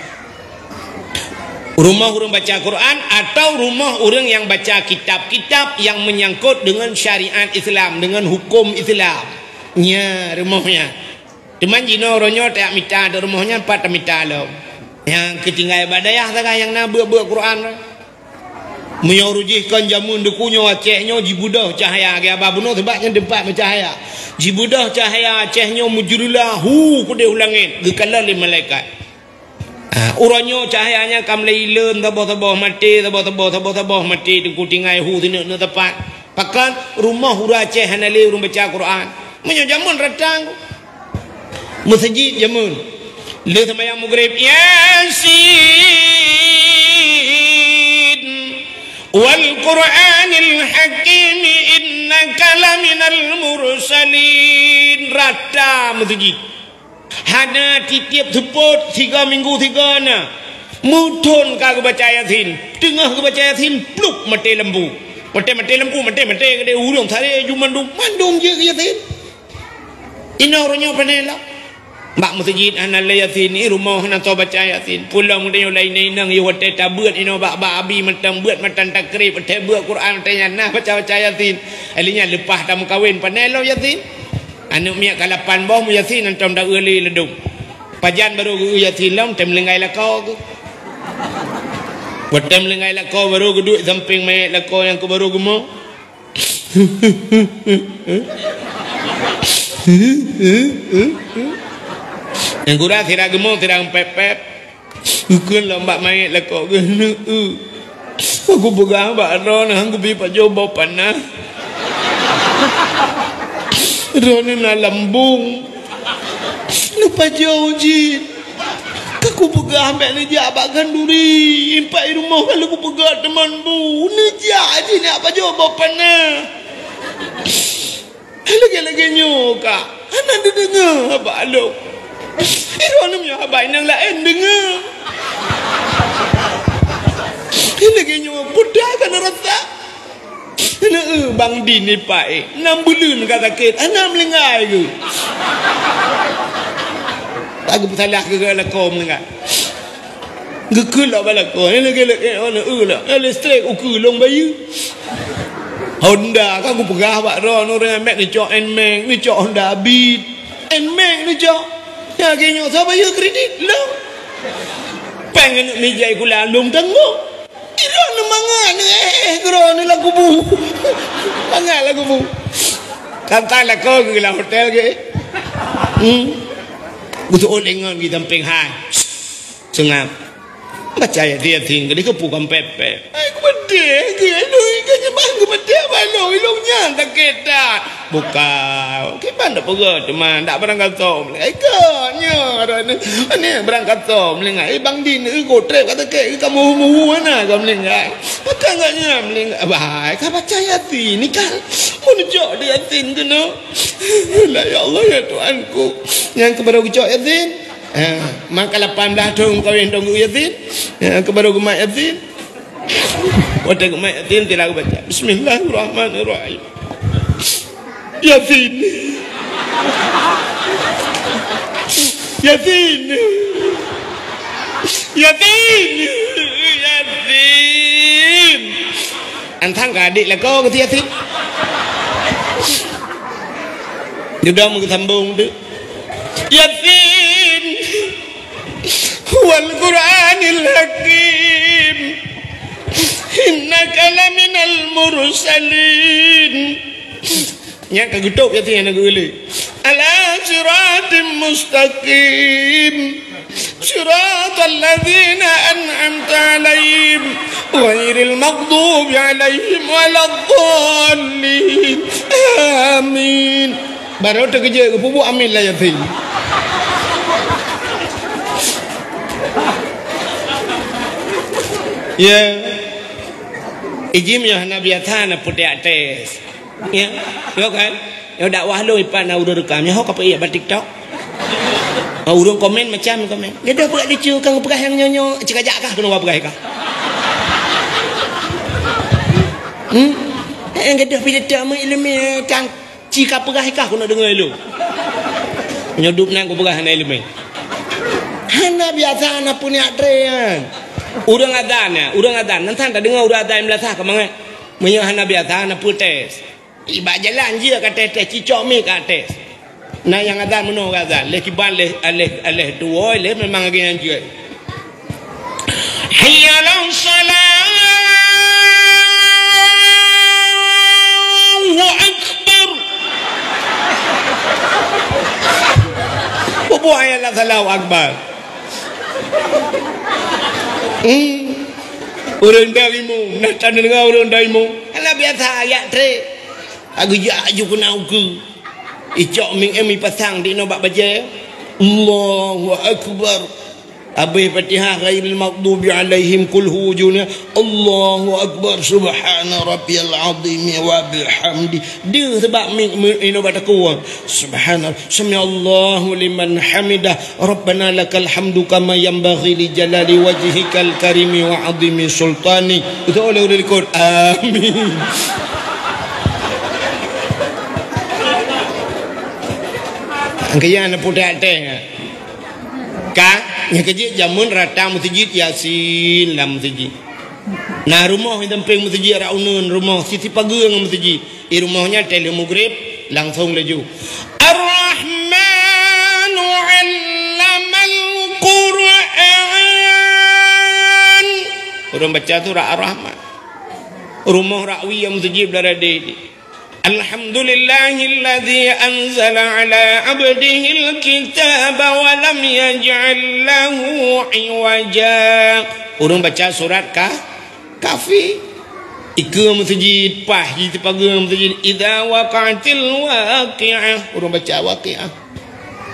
Rumah orang baca Quran atau rumah orang yang baca kitab-kitab yang menyangkut dengan syariat Islam, dengan hukum Islam. Nya rumahnya. Teman jino ronyo tak minta ada rumahnya 4 minta lo. Yang ketinggal badayah tak yang nak buat Quran. Menyurujihkan jamun dekunyo Acehnya jibudah cahaya ke apa bunuh sebabnya tempat bercahaya. Jibudah cahaya Acehnya mujurlah ku dia ulangin gekala le malaikat. Uranyo cahayanya kam leileun tabah-tabah mati tabah-tabah mati tengku tingai hu tinu tepat pakan rumah hura Aceh hanale urang baca Quran menyo jamun ratang masjid jamun le sembahyang maghrib yasin wal Qur'anil hakim innaka laminal mursalin rata masjid hana titip teput 3 minggu 3 na mutun ka baca Yasin tengah baca Yasin pluk mati lembu mati ke dia urang sare jumandum mandum je Yasin ina orangnya panela mak masjid ana Yasin ni rumah na to baca Yasin pulang dia lain nang yo hotel tabuat ina bak abi mentang buat matan takrib hotel buat Quran tanya nah baca Yasin alinya lepas tamu kahwin panela Yasin anu miak kalapan boh mu Yasin antam dak euli ledung pajan baru Yasin lam tem lengai lakau ke Watem lengai lakau baru duduk samping mayat lakau yang ke baru gemuk Yang kurang tidak gemuk, tidak pepep. Bukan lomba main lekok gini. Aku pegang bakron, aku pergi Pak Jobo panah. Rona nak lambung. Lupa jauh jin. Aku pegang ambek ni abakkan duri. Impak rumah kalau aku pegang teman bu. Ni je nak Pak Jobo panah. Lagi-lagi nyoka. Anak dia dengar apa alok. Rona punya abak yang lain dengar. Lagi nyoka budak kan rasa. Bang Din ni pak 6 bulan kata sakit. Anak melengai ke? Aku salah ke lakom dengar. Gekul lah balako. Ni lagi ona lah. Ele straight uku long bayu. Honda kan aku pegah pak ron orang mek ni cok Nmax ni cok Honda Beat. Nmax ni cok. Ya kenyo siapa bayu kredit long. Pengen ni jai kula long tanggung. Iron mangan kron lah kubu. Mangan lah kubu. Kata lah kau ke hotel ke. Butuh olengan di tamping hai. Sengam. Baca ya dia tinggal di kepukan pepe. Aku bedeh ke lui ke jemang ke bedeh balong ilungnya tak kita. Bukan. Gimana pergi teman tak berangkat tom. Ikatnya ni berangkat tom lengai Bang Din go trip kata ke kamu mu mana kamu lengai. Bukan enggaknya lengai. Baik kau baca yatin ni kan. Menjok dia yatin tu no. Ya Allah ya Tuhanku. Yang kebaru jok yatin. Maka 18 tahun kawin tunggu yatin. Kebaru gemak yatin. Waktu gemak yatin tidak aku baca. Bismillahirrahmanirrahim. Yatin. Yatin. Yatin. Yatin. Antang ke adik lah kau kata yatin. Dia dah mau sambung tu. Yatin. Wal Qur'anil Hakim. Innaka laminal mursalin. Yang kagutuk yatin yang naguli. Ala siratim mustaqim. Siratal ladzina an'amta alaihim ghairil maghdubi alaihim waladdallin. Amin. Baru terkejut ke pupuk amin lah yatin. Ya. Ijim ya Nabi Atana putih atas. Ya. Yo kan. Yo dakwah lu ipan na urang rekam. Yo apa iya ba TikTok. Urang komen macam komen. Dia dah buat lucu kang perah yang nyonyo cekajak kah kena perah kah? Yang gadah pilih tak ilmu kang jika perah kah kena dengar lu. Nyodup nang ku perah na ilmu. Hana biasa na punya trean. Urang adan ya, urang adan. Nanti tak dengar urang adan melasah ke mana? Menyahana biasa na putes. Iba jalan je kata tes cicok mi kata tes. Nah yang adan meno adan, leh kiban leh aleh dua leh memang lagi yang je. Hayya ala salat. Allahu akbar. Buat ayat Allahu akbar. Orang darimu, nak tanda dengar orang darimu. Alah biasa ayat tre. Aku aju kena uku. Icok ming emi pasang di nombak baca. Allahu akbar. Habis Fatihah ghairil maghdubi alaihim kul hujuna. Allahu akbar subhana rabbiyal azim wa bihamdi. Dia sebab ming nombak takwa. Subhana sami Allahu liman hamidah. Rabbana lakal hamdu kama yanbaghi li jalali wajhikal karimi wa azimi sultani. Itu oleh rekod. Amin. Angkanya nak putar teh. Kak, yang kejit jamun ratang masjid Yasin lah masjid. Nah rumah yang tempeng masjid Raunun rumah Siti Pagung masjid. Rumahnya tele maghrib langsung laju. Ar-Rahmanu 'allamal Qur'an. Orang baca tu Ar-Rahman. Rumah Rakwi yang masjid berada di Alhamdulillahilladzi anzala ala abdihil kitaba wa lam yaj'al lahu iwaja. Orang baca surat Kahfi. Ika masjid pah di pagar masjid idza waqa'atil waqi'ah. Orang baca waqi'ah.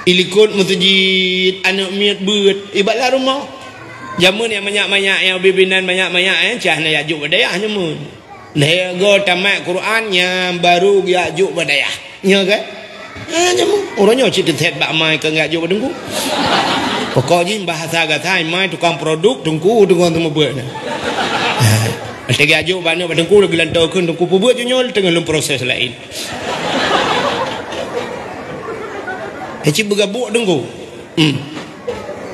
Ilikut masjid anak miat beut ibadah rumah. Jamun yang banyak-banyak yang bibinan banyak-banyak cah na yajuk badayah nyamun. Nah, go tamat Quran yang baru yajuk badayah. Nya kan? Nyamun. Orangnya cerita set bak mai ke yajuk badengku. Pokoknya bahasa gatai mai tukang produk tungku dengan temu beut. Ada yajuk bana badengku lagi lantakeun tungku beut nyol tengah dalam proses lain. Heci bergabuk dengku.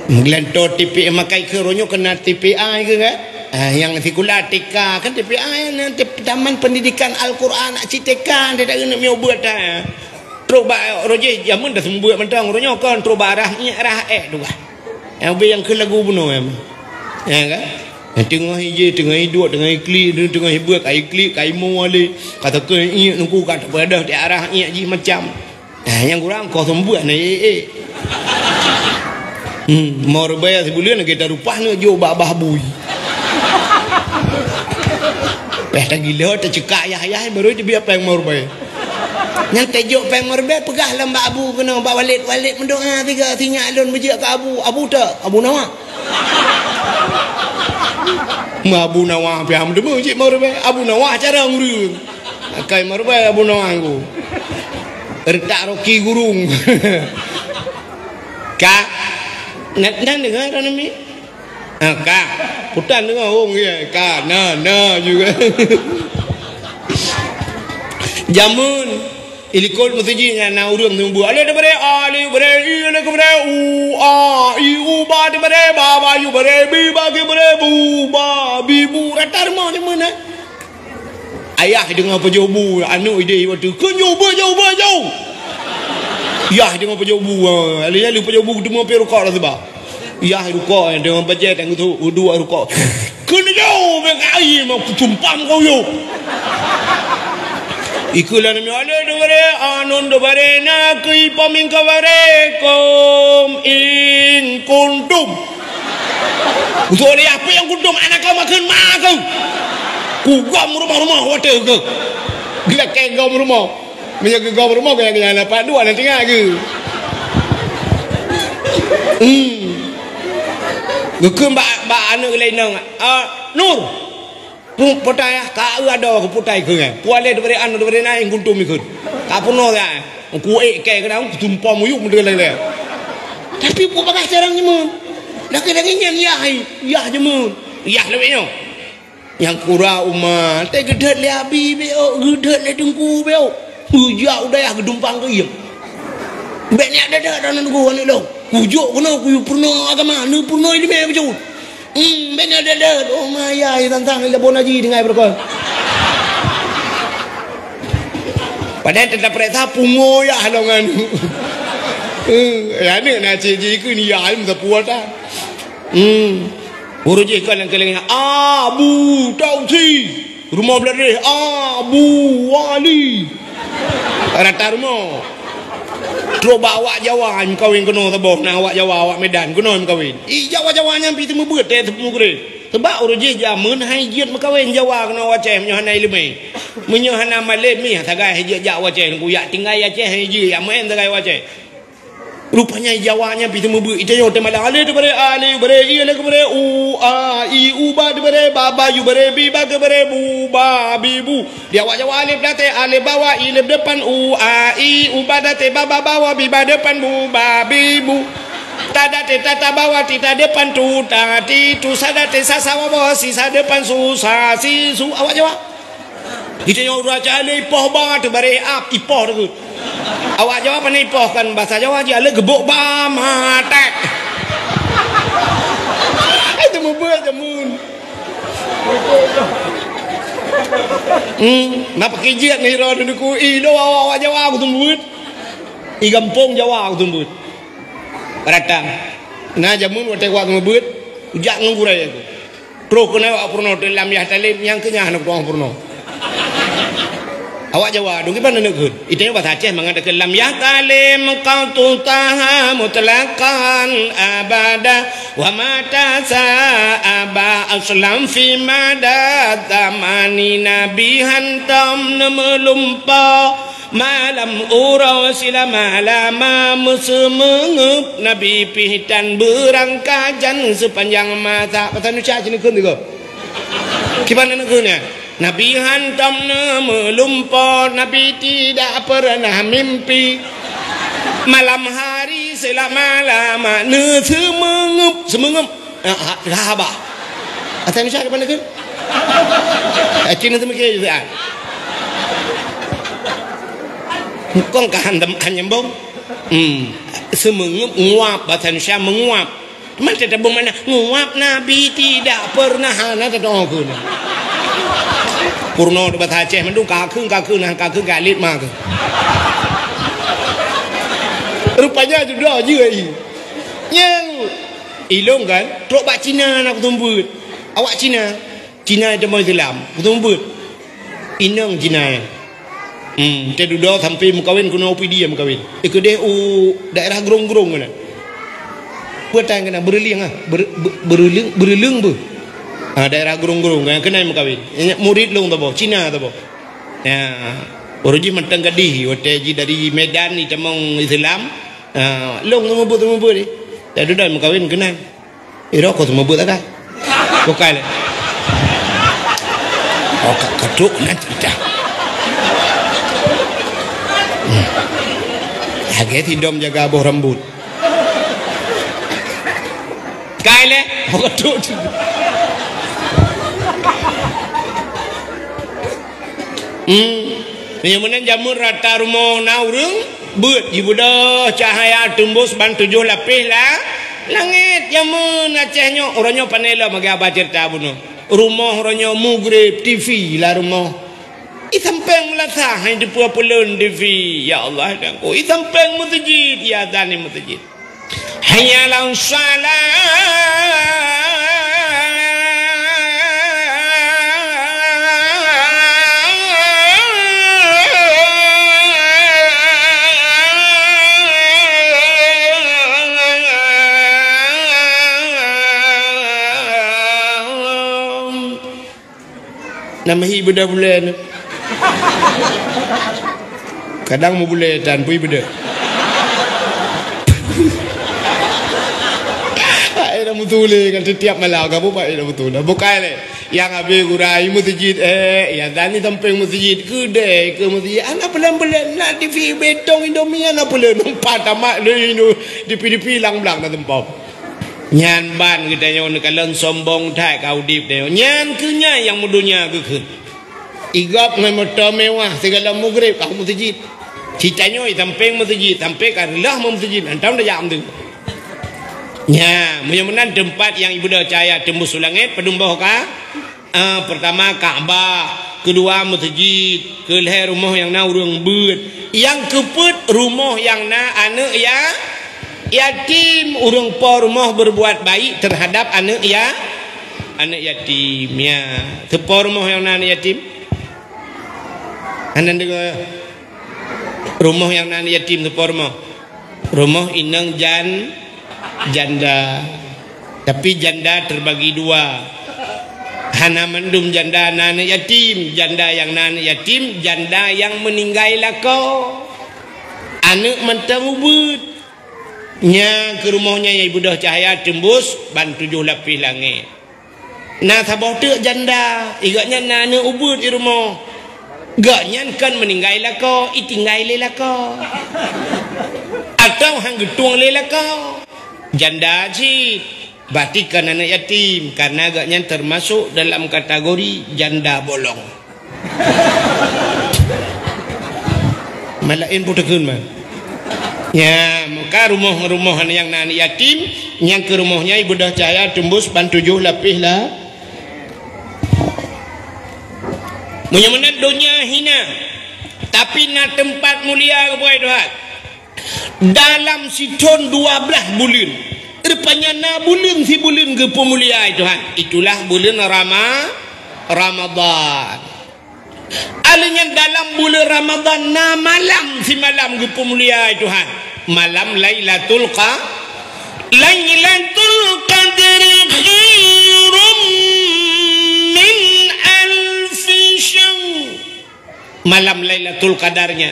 Gelantor TPI makai ke ronyo kena TPI ke kan? Yang fikulatika kan TPI nanti Taman Pendidikan Al-Quran nak citekan dia tak kena miubat dah. Troba roje jamun dah sembuh mentang ronyo kan troba arahnya arah tu kan. Yang ke lagu bunuh em. Ya kan? Tengah hije tengah hidup tengah iklik tengah hibuat kai klik kai mo ali kata ke iak nungku kat pada di arah iak ji macam. Yang kurang kau sembuh ni mau bayar sebulan kita rupah ni jo bah bui. Tak gila tak cekak ayah baru dia biar peng mau bayar. Yang tejuk peng mau bayar pegah lembak abu kena bak walid mendoa tiga tinggal alun bejak ke abu tak abu nawa. Abu nawa piam demu cik mau bayar abu nawa cara ngurung. Kai mau bayar abu nawa aku. Retak roki gurung. Kak nak dengar kan ni? Kak, putan dengar orang dia. Kak, na juga. Jamun ilikol masjidnya na urang tumbu. Ale debare i le kebre u a i u ba debare ba yu bare bi ba ke bare bu ba bi bu ratar mau di mana? Ayah dengar pejobu anu ide waktu kunyo jauh. Ya dengan pejobu alih pejobu ketemu perukak lah sebab ya rukak dengan bajet yang tu dua rukak kena jauh mengai mau kutumpam kau yo ikulah nama alih debare anon debare nak ipaming kawarikum in kuntum untuk ni apa yang kuntum anak kau makan kau kugam rumah hotel ke gila kayak gam rumah menjaga kau rumah kaya kaya dapat dua nanti ngak ke. Gukum ba anu lain nang. Nur. Pung potaya ka ada ke potai ke kan. Puale diberi anu diberi naik kuntum ikut. Ka puno ya. Ku ke kadang tumpah muyuk mendel le. Tapi ku pakai carang nyemun. Laki-laki nyen yah jemun. Yah lebihnya. Yang kurang umat teh gedet le abi beo, gedet le dengku beo. Hujak udah ya gedumpang ke iya. Beknya ada dalam gua ni lo. Hujuk kena ku purna agama, ni purna ini me betul. Beknya ada. Oh maya tantang ila bon haji dengan berkon. Padahal tetap perintah pungo ya halongan. Ya ni nak cik ku ni ya im sepuat ah. Guru je kan yang kelengnya Abu Tausi. Rumah beladeh Abu Wali. Rata rumah Coba awak Jawa kawin kena taboh nak awak Jawa awak Medan kena kawin. Jawa nya pi temu beut teh temu gere. Sebab uruje jamun hai jiat makawin Jawa kena waceh menyohanai lemai. Menyohana malem mi tagai jiat jak waceh ku yak tinggal Aceh hai ji yak main tagai waceh. Rupanya Jawa nya pi temu beut itayo teh malah ale bare i le bare u a i u ba bare baba yu bare bi ba bare bu ba bi bu. Dia awak Jawa alif date alif bawa i le depan u a i u ba date baba bawa bi ba depan bu ba bi bu. Tada te tata bawa tita depan tu tati tu sadate sasawa bawa sisa depan susah si su awak Jawa. Itayo raja ale ipoh banget bare ap ipoh tu. Awak Jawa pandai ipoh kan bahasa Jawa je ale gebuk ba matek. Itu membuat jamun. Napa kijiat ni ro duku i do awak Jawa aku tumbut. I kampung Jawa aku tumbut. Ratang. Nah jamun watek wak ngebut jak ngurai aku. Pro kena awak purno dalam ya talim yang kenyah nak doang purno. Awak jawab dong gimana nak kun? Itu yang bahasa Aceh mengatakan lam yahtalim kau tutaha mutlaqan abada wa mata sa'aba aslam fi mada tamani nabi hantam melumpa malam ura sila malama musemengup nabi pihitan berangkajan sepanjang masa. Kata nuca sini kun tu. Gimana nak kunnya? Nabi hantam melumpur, Nabi tidak pernah mimpi. Malam hari selama-lama semengup. Rahabah. Asal Indonesia ke mana ke? Cina semakin juga. Kau kan hanyambong. Semengup nguap, bahasa Indonesia menguap. Mana tak mana nguap Nabi tidak pernah ada dong. Purno di bahasa Aceh mendung kakung galit mak. Rupanya sudah juga ini. Yang ilong kan, truk bak Cina nak tumbut. Awak Cina itu mau Islam, tumbut. Inang Cina. Dia duduk sampai mukawin kuna upi dia mukawin. Ikut dia daerah gerong-gerong mana. Petang kena beruling bu. Daerah gerung-gerung yang kena mukawin. Murid long tu Cina tu ya. Orang mentang gadih, orang dari Medan ni cemong Islam. Long tu mabut ni. Tapi dah mukawin kena. Rokok tu mabut tak? Bukan. Oh kaduk nanti dah. Agak tidom jaga aboh rambut. Kaile, kaduk. Yang mana jamur rata rumah naurung buat ibu dah cahaya tembus ban 7 lapis lah langit jamur Acehnya orangnya panela magi abah cerita bunuh rumah orangnya mugrib TV lah rumah isampeng melatah yang di pulau-pulau TV ya Allah aku isampeng masjid ya dani masjid hayalan salat nama ibadah bulan kadang mau bulan dan pun ibadah ada mutule kan setiap malam kamu pak ada betul bukan le yang habis gurai masjid ya tani tamping masjid kedai ke masjid anak pelan-pelan nak TV betong Indomie anak pelan nampak tamak le di pilang belang na tempat nyan ban kita yang kalau sombong tak kau dip dia nyan kunya yang mudunya ke igap dengan motor mewah segala mugrib kau masjid citanya tamping masjid sampai karilah masjid antam dah jam tu nya mudah-mudahan tempat yang ibu dah cahaya tembus langit pedumbah ka pertama Kaabah kedua masjid ke leher rumah yang na urang beut yang keput rumah yang na anak ya yatim urang po rumah berbuat baik terhadap anak yatim ya tepo rumah yang na anak yatim anak rumah yang na anak yatim tepo rumah inang janda tapi janda terbagi dua hana mendum janda anak yatim janda yang anak yatim janda yang meninggal lako anak mentang ubud nya ke rumahnya yang ibu dah cahaya tembus ban 7 lapis langit nah sabah tu janda igaknya anak ubud di rumah gaknya kan meninggal lako itinggal lako atau hang getung lako janda si batikan anak yatim karena agaknya termasuk dalam kategori janda bolong malain putakun man ya maka rumah-rumah yang anak yatim yang ke rumahnya ibu dah cahaya tembus ban 7 lapis lah mudah-mudahan dunia hina tapi na tempat mulia kepada Tuhan dalam siton 12 bulan rupanya na bulan si bulan ke pemulia Tuhan itulah bulan Ramadan Alanya dalam bulan Ramadan na malam si malam gepu mulia Tuhan. Malam Lailatul Qadr khairum min alfi syahr. Malam Lailatul Qadarnya,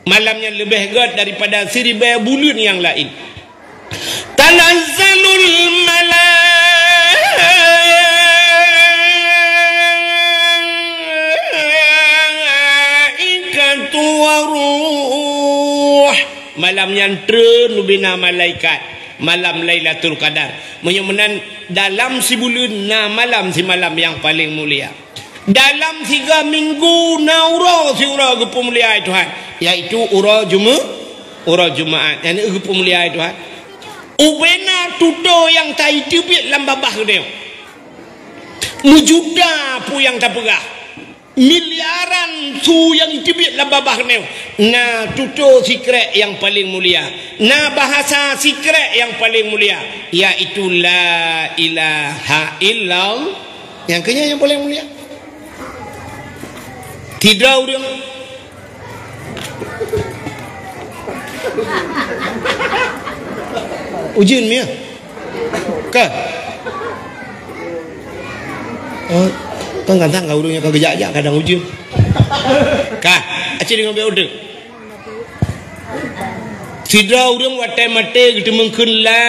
malamnya lebih hebat daripada 1000 bulan yang lain. Tanazzalul malaikatu waruh. Malamnya turun bina malaikat. Malam Lailatul Qadar. Menyamanan dalam si bulan na malam si malam yang paling mulia. Dalam 3 minggu na ura si ura gepu mulia Tuhan, iaitu ura Jumaat. Yang gepu mulia Tuhan. Ubena tuto yang tai tibit lam babah dia. Mujuda pu yang tak pegah. Miliaran su yang tibit lam babah dia. Na tuto sikret yang paling mulia. Na bahasa sikret yang paling mulia, iaitu la ilaha illallah. Yang kenyang yang paling mulia. Tidak dia. Ujian dia. Ke? Oh, kan kata kau urungnya kau gejak-gejak kadang ujian. Kah? Acik dengan beudek. Tidak urung watai mate gitu mungkin la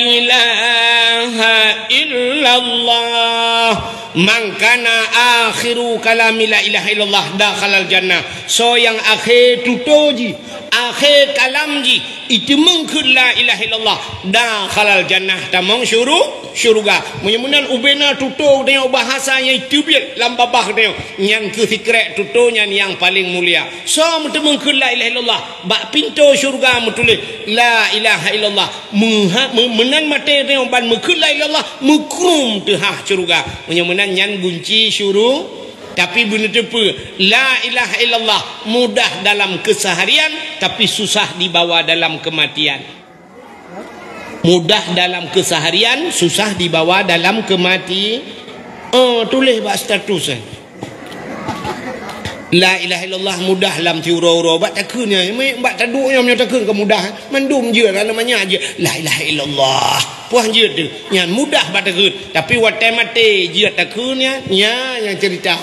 ilaha illallah. Mangkana akhiru kalami la ilaha illallah dakhalal jannah. So yang akhir tutoji, akhir kalamji itu mungkin la ilaha illallah dakhalal jannah, tamong syurga. Menyemunan ubena tuto dengan bahasa yang tibit lam babah dia yang ke fikret tutonya yang paling mulia. So mutu mungkin la ilaha illallah bak pintu syurga mutulis la ilaha illallah menan mate dia ban mungkin la ilaha illallah mukrum tehah syurga. Menyemunan yang kunci syurga. Tapi benda tepa la ilaha illallah mudah dalam keseharian tapi susah dibawa dalam kematian. Mudah dalam keseharian, susah dibawa dalam kematian. Tulis bak status. La ilaha illallah mudah dalam tiura-ura bak takunnya, bak taduknya menyatakan kemudahan. Mandum je namanya aja la ilaha illallah. Puah je tu. Yang mudah bak takun, tapi watai mate je takunnya yang cerita.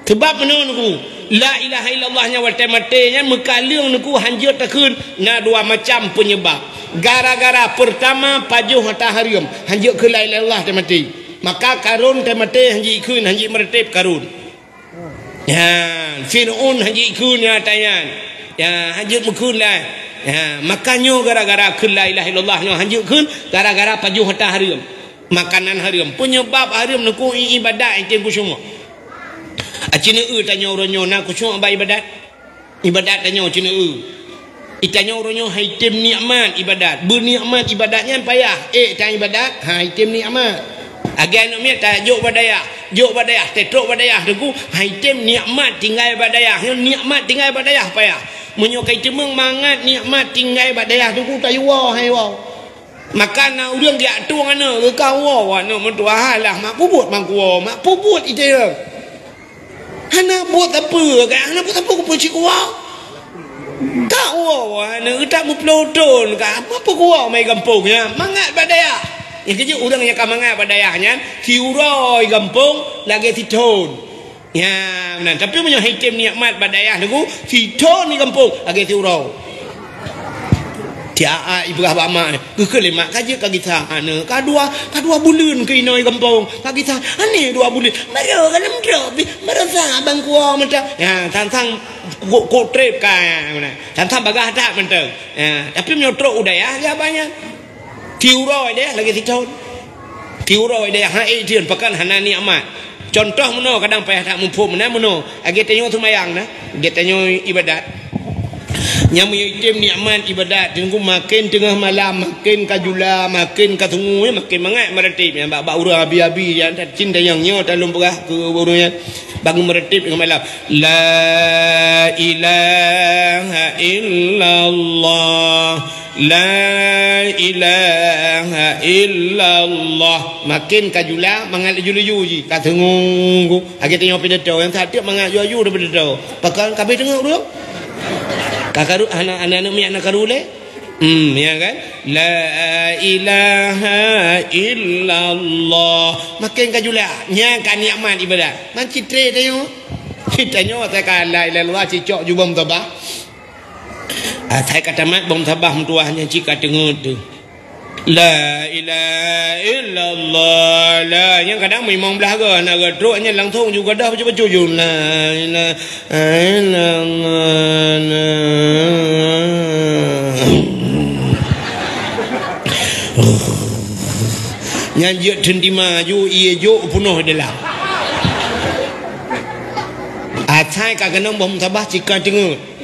Sebab mana nuku la ilaha illallahnya watai matenya mekaliung nuku hanjut takun na dua macam penyebab. Gara-gara pertama pajuh mataharium hanjut ke la ilaha illallah te mati. Maka karun te mati hanjit kun hanjit meretip karun. Ya, Firaun hanjit kun ya tayan. Ya, hanjut mekun lah. Ya, makanya gara-gara ke la ilaha illallahnya hanjut kun gara-gara pajuh mataharium. Makanan harium penyebab harium nuku ibadat itu semua. Cina tanya orangnya nak kusung apa ibadat tanya cina tanya orangnya haitim nikmat ibadat bernikmat ibadatnya payah tanya ibadat haitim nikmat agan nak tajuk badayah tetrok badayah tu haitim nikmat tinggal badayah nikmat tinggal badayah payah menyokai temeng mangat nikmat tinggal badayah tu tak yuwa hai wow maka nak urang dia tu ana kau wow ana mentua lah mak puput mangku mak puput itu Hana buat apa kan? Hana buat apa ke pucik kuah? Tak wah, hana tak muploton kan? Apa kuah mai kampungnya? Mangat badaya. Yang kerja orang yang mangat badayahnya, tiuroi kampung lagi titon. Ya, benar. Tapi punya hitam nikmat badayah tu, titon di kampung lagi tiuroi. Dia ibrah bama kekelemak kaje ka kita ana kadua bulan ke inoi kampung ka kita ane 2 bulan maro kalam drop merasa bang kuah menta ya tantang ko trip ka mana tantang bagah tak menta ya tapi menyotro udaya dia banyak tiuroi dia lagi titon tiuroi dia tian pakan hana nikmat contoh meno kadang payah tak mumpu mena meno age tanyo tumayang na age tanyo ibadat Yang mengitim nikmat ibadat tengku makin tengah malam, makin kajula, makin katungu, makin mangat meretip yang bab urang abi-abi yang cinta yang nyo dalam berah ke urangnya bangun meretip dengan malam. La ilaha illallah, la ilaha illallah. Makin kajula mangat julu-julu katungu. Agi tengok pidato yang tak mangat julu daripada pidato. Pakal kabeh tengok urang. Kakaru anak-anak miak nak karule ya kan, la ilaha illallah. Makin kajula nya kan nikmat ibadat man citre tengok tanya saya kan la ilaha illallah cicok ju bom tabah saya kata mat bom tabah mentuahnya cika tengok tu la ilaha illallah. La yang kadang memang belah ke nak gedruknya langsung juga dah baca-baca je la ilaha illallah. Nyanjut tendima ju ia jo penuh dalam acai kagak bom tabah cika tengok.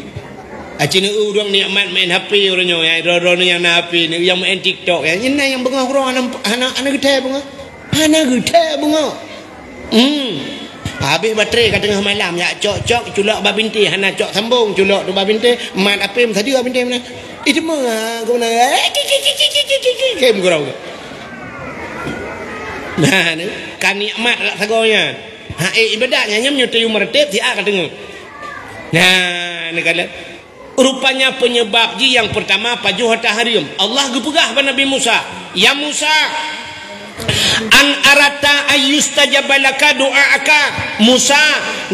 Acina urang nikmat main HP orangnya ya ro-ro yang na HP ni yang main TikTok ya. Ini yang bengah orang anak gede bengah. Anak gede bengah. Habis baterai kat tengah malam ya cok culak babinti hana cok sambung culak tu babinti mat apa tadi babinti mana. Itu mah kau nak kem kurau. Nah ni kan nikmat lah sagonya. Ha ibadatnya nyam nyutai meretep si kat tengah. Nah ni kala rupanya penyebab ji yang pertama pajuh tahrim. Allah gepegah pada Nabi Musa. Ya Musa, an arata ayustajabalaka doaaka. Musa,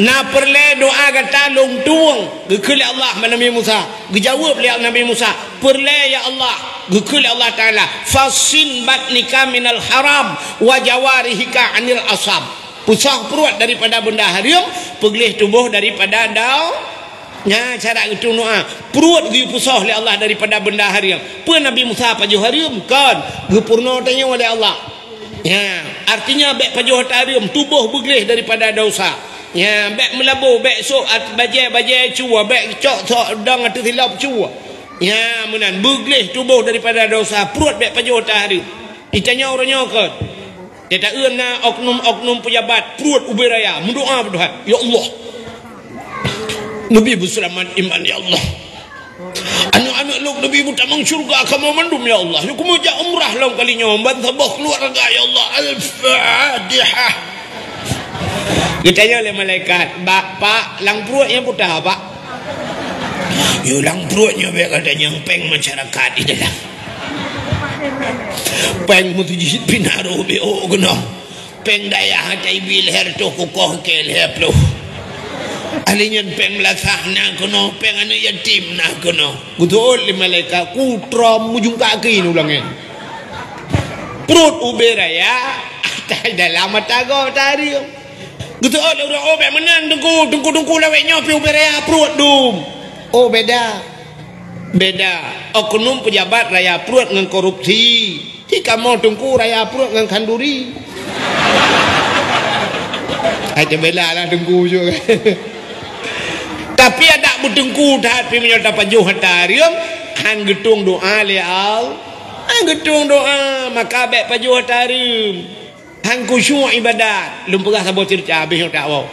na perle doa kata long tuang. Gekul Allah pada Nabi Musa. Gejawab oleh Nabi Musa, perle ya Allah. Gekul Allah Taala, fasin batnika minal haram wa jawarihika anil asab. Pusah perut daripada benda haram, pegelih tubuh daripada dau. Ya cara itu doa perut gi pusah oleh Allah daripada benda haram. Pe Nabi Musa pajuh haram kan gepurna tanya oleh Allah. Ya artinya bek pajuh haram tubuh beglih daripada dosa. Ya bek melabur bek sok bajai cua bek cok dang atu silap cua. Ya menan beglih tubuh daripada dosa perut bek pajuh haram. Ditanya orangnya kan. Dia tak euna oknum pejabat perut uberaya mendoa berdoa ya Allah Nabi berselamat iman ya Allah. Anak-anak lu Nabi butamang syurga kamu mandum ya Allah. Lu kemuja umrah lau kalinya bantabah keluarga ya Allah. Al-Fatihah. Ditanya oleh malaikat, Pak, lang perutnya putah Pak? Yo lang perutnya biar katanya peng masyarakat di dalam. Peng mutujid pinaru bio guna. Peng daya hatai bil her to kukoh kel heplo. Alinyan peng lasah na kono peng anu yatim na kono betul lima malaikat kutram mujung kaki ni ulangnya perut uberaya tak dalam mata go tadi betul udah obek menan tungku lawe nyopi uberaya perut dum oh beda oknum pejabat raya perut dengan korupsi jika mau tungku raya perut dengan kanduri aja bela lah tungku juga. Tapi ada butengku dah pi menyata pajuh hatarium han getung doa leal han getung doa maka bek pajuh hatarium han khusyuk ibadat lum pegah sabo cerita habis tak wau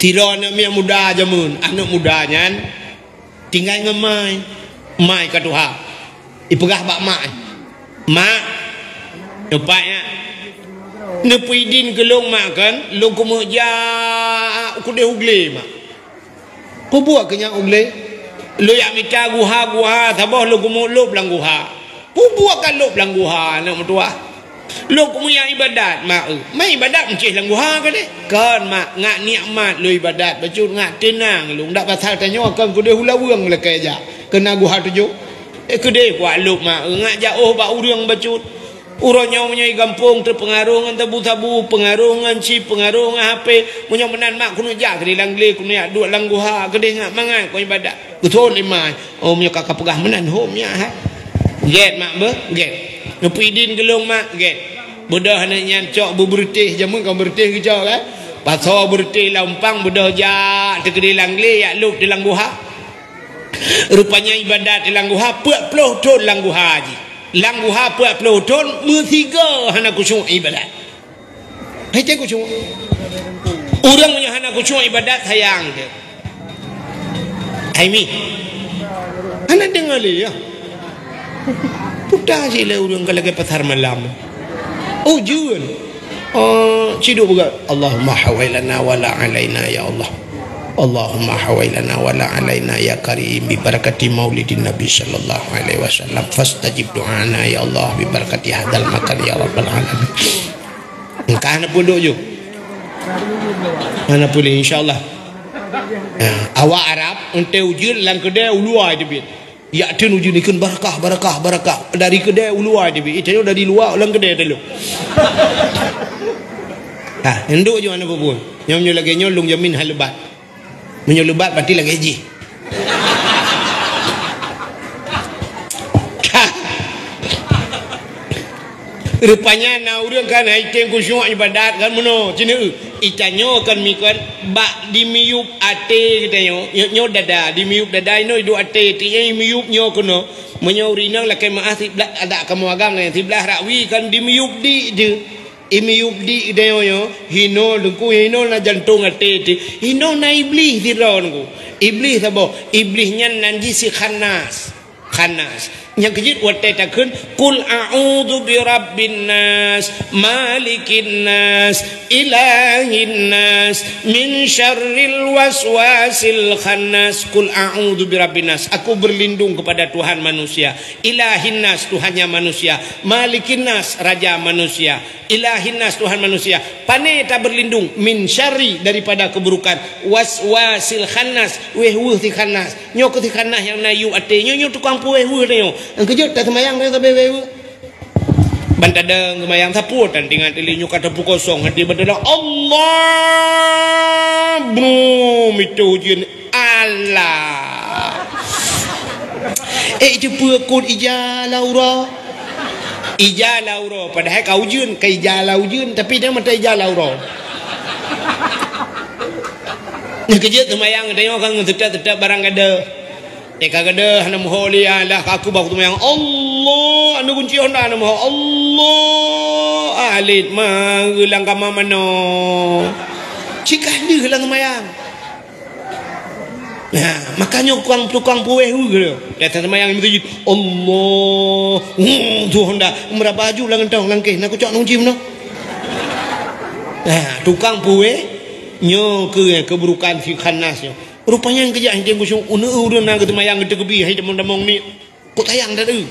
tirana miak muda jamun anak mudanya tinggal ngemai mai ka Tuhan ipegah bak mak dapatnya nepuidin gelong makan lu kemuja kude ugle mak ku buat kenyang ugle lu yak mita guha tabah lu kumu lu belang guha ku buat kan lu belang guha nak mertua lu kumu yang ibadat mak mai ibadat mencih lang guha kan kan mak ngak nikmat lu ibadat bacut ngak tenang lu ndak pasal tanya akan kude hulawang lekai aja kena guha tuju kude buat lu mak ngak jauh ba urang bacut urangnya menyai gampung terpengaruh dengan tabu-tabu pengaruh dengan chip pengaruh dengan HP punya menan mak kuno jak kedi langle kuno ya dua langguha kedi ngak mangan ko ibadat betul imai oh punya kakak pegah menan hom ya ha get mak be get ngepidin gelong mak get bodoh nak nyancok berbertih jamun kau bertih kejau kan pasal bertih lampang bodoh jak kedi langle ya lup di langguha Rupanya ibadat langgu ha 40 tahun langgu haji. Langgu ha 40 tahun mutiga hana kusyuk ibadat. Hai tengok kusyuk. Orang punya hana kusyuk ibadat sayang dia. Hai mi. Hana dengar le ya. Putar je lah orang kalau ke pasar malam. Oh jual. Ciduk juga. Allahumma hawailana wala alaina ya Allah. Allahumma hawailana wala alaina ya karim bi barakati maulidin nabi sallallahu alaihi wasallam fastajib doana ya Allah bi barakati hadal makan ya rabbal alamin. Engkau nak pun duk je. Mana boleh insyaallah. Awak Arab ente ujul lang kedai ulua je bit. Ya tin ujul ni kan barakah. Dari kedai ulua je bit. Itu dari luar lang kedai dulu. Enduk je mana pun. Nyom lagi nyolong jamin halebat. Menyolubat berarti lagi haji. Rupanya na urang kan haiting kusyuk ibadat kan mono cina itanyo kan mikon bak dimiyup ate katanya nyo dada dimiyup dada ino idu ate tinya miyup nyo kono menyo urinang lakai maaf tiblah ada kamu agang yang tiblah rakwi kan dimiyup di je imiyup di dayo yo hino lengku hino na jantung ate ti hino na iblis diron ku iblis apa iblisnya nanji si khanas yang kejut wate takun kul a'udzu birabbin nas malikin nas ilahin nas min syarril waswasil khannas. Kul a'udzu birabbin nas, aku berlindung kepada Tuhan manusia, ilahin nas Tuhannya manusia, malikin nas raja manusia, ilahin nas Tuhan manusia. Pane tak berlindung min syarri daripada keburukan, waswasil khannas wehwuh ti khannas nyok ti khannas yang nayu ate nyo tukang puweh-wuh nyo. Kejut tak semayang dia sampai wewe. Bantadeng semayang saput dan dengan telinyu kata pukul kosong hati berdala Allah bro itu ujian Allah. Itu pukul ijala ura padahal kau ujian ke ijala ujian tapi dia mata ijala ura. Kejut semayang dia orang tetap barang ada. Kagada hana moholi Allah aku baku tu yang Allah anu kunci honda anu moho Allah alit mangulang kama mano cikah ni hilang mayang. Nah makanya tukang pueh gitu datang mayang itu Allah tu honda merah baju lang entong langkeh nak cok nungci mano. Nah tukang pueh nyo keburukan si khanasnya. Rupanya yang kerja yang kusung urun na gitu mayang gitu kebi hai demong ni kok tayang dah tu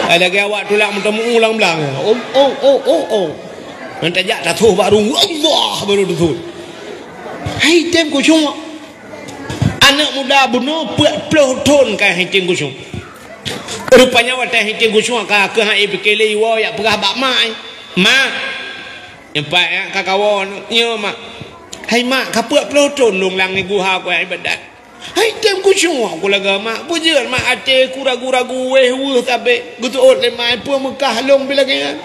ada ke awak tulak mentemu ulang belang nanti jak dah tu baru Allah baru tu hai tem kusung anak muda bunuh 40 tahun kan hiting kusung. Rupanya wadah hiting kusung ka ke hai bekele iwa yak perah bak mak. Mak. Empat ya kakawon nya mak. Hai mak ka 40 tahun long lang ni guha ko ibadat. Hai tem kusung aku laga mak. Pujian mak ate ku ragu-ragu weh tabe gutu ot le mai pu Mekah long bila kan.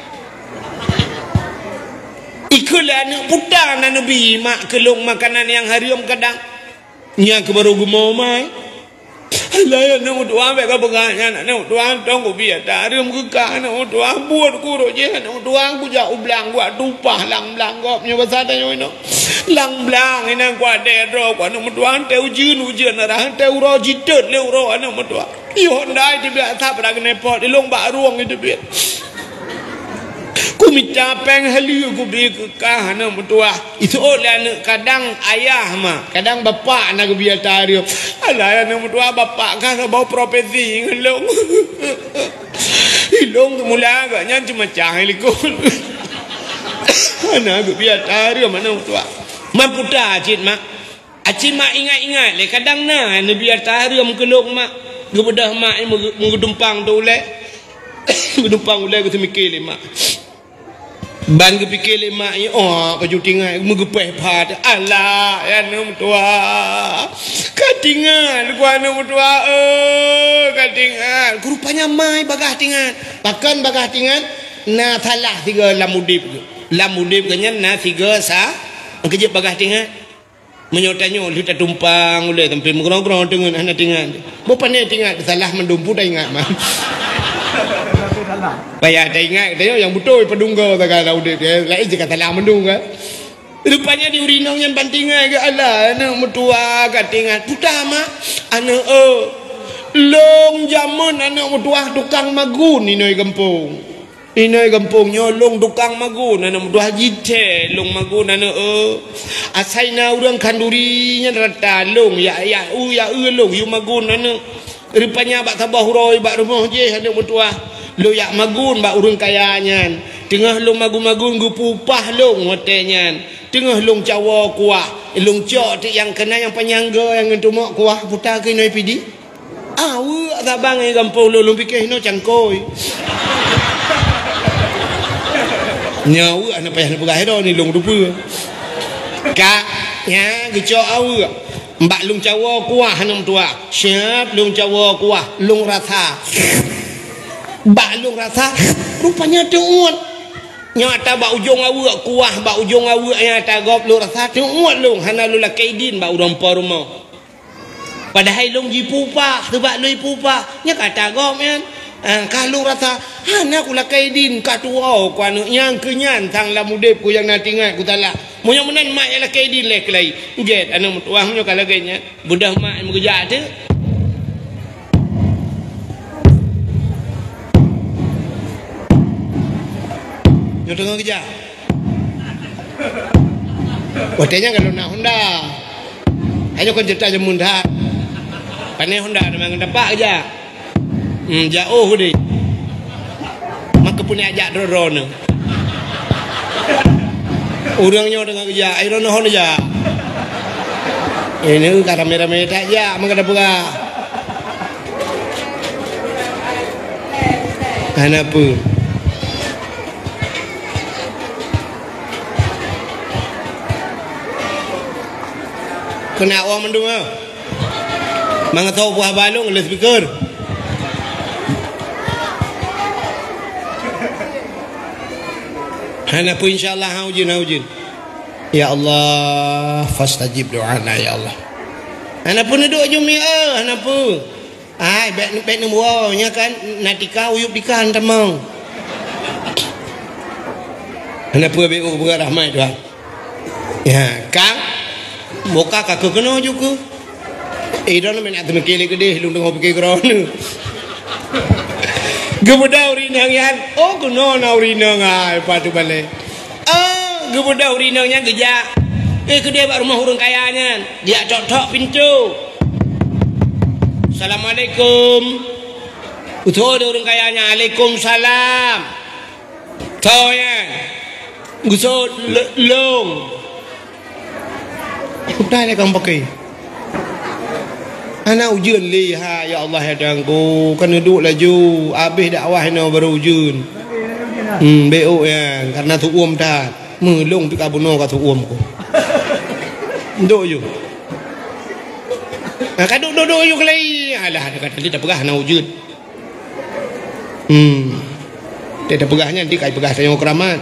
Ikulah anak putar Nabi mak kelong makanan yang harium kadang. Nya ke baru gumo mai ala ya no doa be ka benganya na no doa tong ko bia ta rum ku ka no doa buat ku ro je no doa ku ja ublang gua tupah lang blang gop nyo bahasa ta nyo no lang blang ina gua de ro gua no doa te ujian ra te ro jitet le ro no doa yo ndai di bia ta pra ne pot di long ba ruang itu bia ku minta peng hali ku bi ka na mutua itu oleh kadang ayah mah kadang bapak nak biar tario ala na mutua bapak kan bau profesi ngelong hilong tu mula agaknya cuma cah helikol ana ku biar tario mana mutua mamputa acit mak ingat le kadang na biar tario mkelong mak gebedah mak mengedumpang tu le gedumpang le ku mikir le mak ban ke fikir lemak ni baju tinggal megepeh pad alah ya nom tua katingan ku anu tua katingan rupanya mai bagah tingan bahkan bagah tingan na salah tiga lamudip kenyan na tiga sa kejep bagah tingan menyotanyo lu tak tumpang oleh tampil mengrong-grong dengan anak tingan bo pandai tingan salah mendumpu dah ingat mah Payah dah ingat tengok yang betul pedungga tak kalau dia lain je kata lah mendung kan. Rupanya di urinong yang pantingan ke Allah anak mertua katingan putah mak anak long jamun anak mertua tukang magun inoi kampung. Inoi kampung nyolong tukang magun anak mertua jite long magun anak asaina urang kandurinya rata long ya long yu magun anak. Rupanya bak tabah huroi bak rumah je anak mertua. Lu yak magun bak urang kayanya tengah long magun-magun gu pupah long hotelnya tengah long cawa kuah long cok ti yang kena yang penyangga yang ngetumak kuah putar ke noi pidi awu abang ai gampung lu long fikir no cangkoi nyawu anak payah nak pegai dah ni long rupa kak ya gu cok awu mbak long cawa kuah hanam tua siap long cawa kuah long rasa balung rasa rupanya tuut nyata bak ujung awak kuah bak ujung awak yang tagap lu rasa tuut lung hana lu la kaidin bak urang pa rumah padahal lung ji pupa sebab lu pupa nya kata gom kan kalau rasa hana ku la kaidin ka tuau ku anu yang kenyan tang la mudep ku yang natingat ku talak monya menan mak la kaidin lek lai jet anu mutuah nyo kala genya budak mak mengeja tu yang tengah kerja waktunya kalau nak Honda hanya kon cerita jemun dah pandai Honda memang dapat kerja jauh deh maka punya ajak drone orangnya tengah kerja ayo no Honda ini kata merah-merah tak aja maka dapat buka apa kena awak mendung Mga tahu buah balong oleh speaker. Hana pun insyaAllah haujin. Ya Allah, fastajib doana ya Allah. Hana pun duduk jumi hana pun. Ai baik ni buah nya kan natika uyup dikan temang. Hana pun BU berahmat Tuhan. Ya, kang muka kakak kena juga. Ida nak nak kele gede lung tengok pergi kerana. Gebuda urinang yan. Oh kena na urinang ai patu balik. Gebuda urinangnya gejak. Gede bak rumah urang kayanya. Dia tok-tok pintu. Assalamualaikum. Utuh ada orang kayanya. Waalaikumsalam. Tahu ya. Gusut long. Udah ni kamu pakai. Anak ujian liha ya Allah ya Tuhanku kan duduk laju habis dakwah ni baru ujian BO ya karena tu dah melong pika buno ka tu ko duduk je kan duduk je kelai alah kata dia tak pegah nak ujian dia tak pegahnya nanti kai pegah saya keramat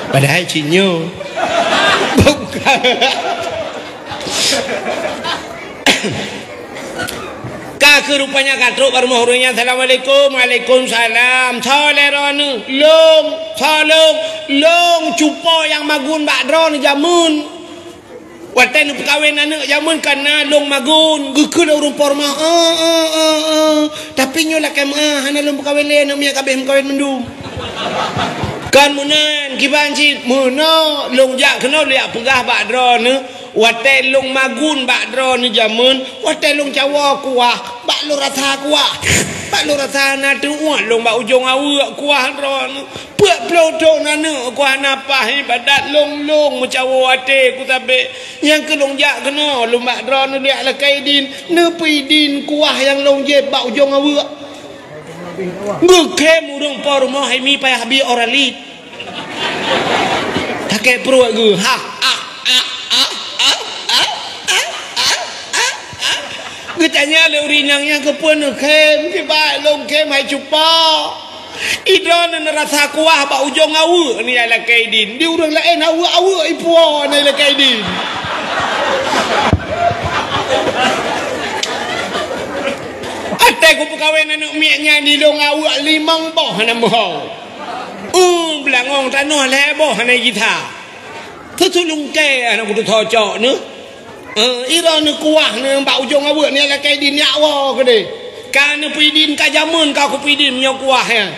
padahal cinyo bukan Kakak rupanya katruk rumah orangnya. Assalamualaikum. Waalaikumsalam. Toleran long cupo yang magun bak drone jamun. Watan perkahwin anak jamun karena long magun. Gekul urung porma. Tapi nyolah kemah hana long perkahwin le nak miak kabeh perkahwin mendum. Kan munan kibancit muno long jak kena liak pegah bak drone. Watai long magun bak drone jamun, watai long cawa kuah, bak lo rasa kuah, bak lo rasa nadu long bak ujung awak kuah drone, puak ploto nana kuah napa ibadat long mencawa watai ku tabe, yang ke long jak kena long bak drone liak lakai din, nepui din kuah yang long je bak ujung awak. Kem urang po rumah hai mi payah bi oralit. Take perut gue ha gue tanya le urinangnya ke pun kem ke baik long kem hai cupa idron rasa kuah ba ujung awu ni ala kaidin di urang lain awu ipuo ni ala kaidin ate ku pekawin anak miaknya di long awu limang boh na mohau belangong tanah leboh na kita tutulung ke anak kudu thocok nữa ira ni kuah ni ba ujung awu ni ala kaidin nyawa ke de kan ni pidin ka jamun ka ku pidin nyo kuah ya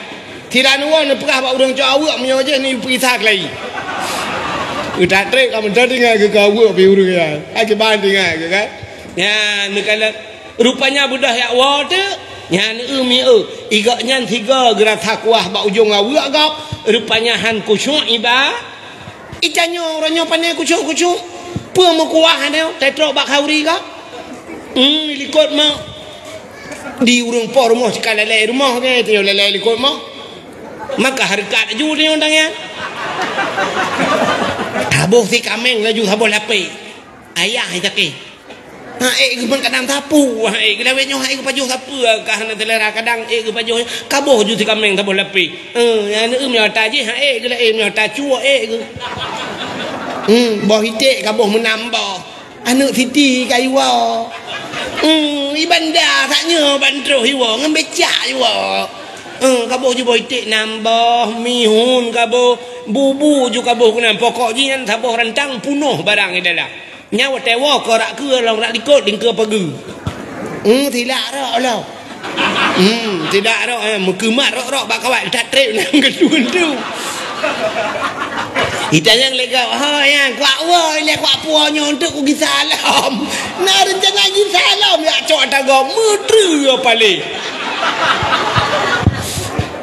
tidak nuan perah ba urang cok awak menyo je ni pisah lagi udah trek kamu dengar ke awak bi urang ya ake banding ke kan ya ni kala rupanya budah ya wa tu nya ni mi iga nyan tiga gerak kuah ba ujung awak gap rupanya han kusyuk iba icanyo ranyo pane kusyuk Pua mo kuah ano, tetro bak hauri ka? Likod mo. Di urang po rumah sekali lele rumah ke, tiyo lele likod mo. Maka harkat ju ni undang yan. Tabuh si kameng laju tabuh lapi. Ayah itu ke. Gue pun kadang tapu. Kita wenyo gue pajuh tapu. Kahana telera kadang gue pajuh kabuh ju si kameng tabuh lapi. Yang ni myo taji gue la myo tacua gue. Boh hitik kabuh menambah anak titi kaiwa ibanda taknya bandro hiwa ngembecak hiwa kabuh ju boh hitik nambah mihun kabuh bubu ju kabuh kena pokok jian sabuh rantang punuh barang ni dalam nyawa tewa ko rak ke long rak dikot dingke pagi tidak rak lah tidak rak mukemat rak bak kawat tak trip nang kedun tu Itanya lega yang kuat woi le kuat puanya untuk ku salam. Nah rencana gi salam ya cok dago mudru apa le.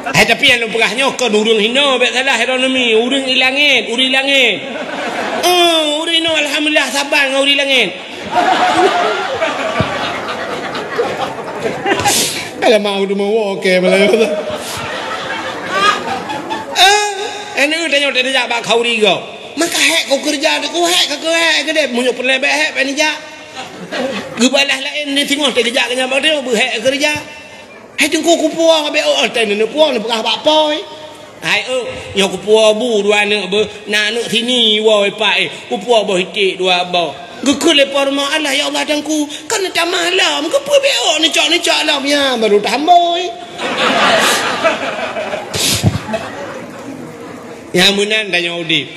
Tapi yang lu pegahnya ke urang hino bet salah heronomi urang ilangit, uri langit. Uri no alhamdulillah sabar ngau uri langit. Kalau mau tu mau okey malah. Ini udah nyoba dia bak kauri go. Maka hek kau kerja tu kau hek ke hek ke deh munyuk pelebek hek pani ja. Gebalah lain ni tengok dia kerja ke nyambak dia hek kerja. Hai tengku ku puang be oh ten ni puang ni pekah bak poi. Hai nyok ku puang bu dua ne be na ne sini woi pak ku puang bo hitik dua bo. Gekul le porma Allah ya Allah tengku kan tak malam ke pu be oh ni cak lah ya baru tamboi. Yang munan tanya udip.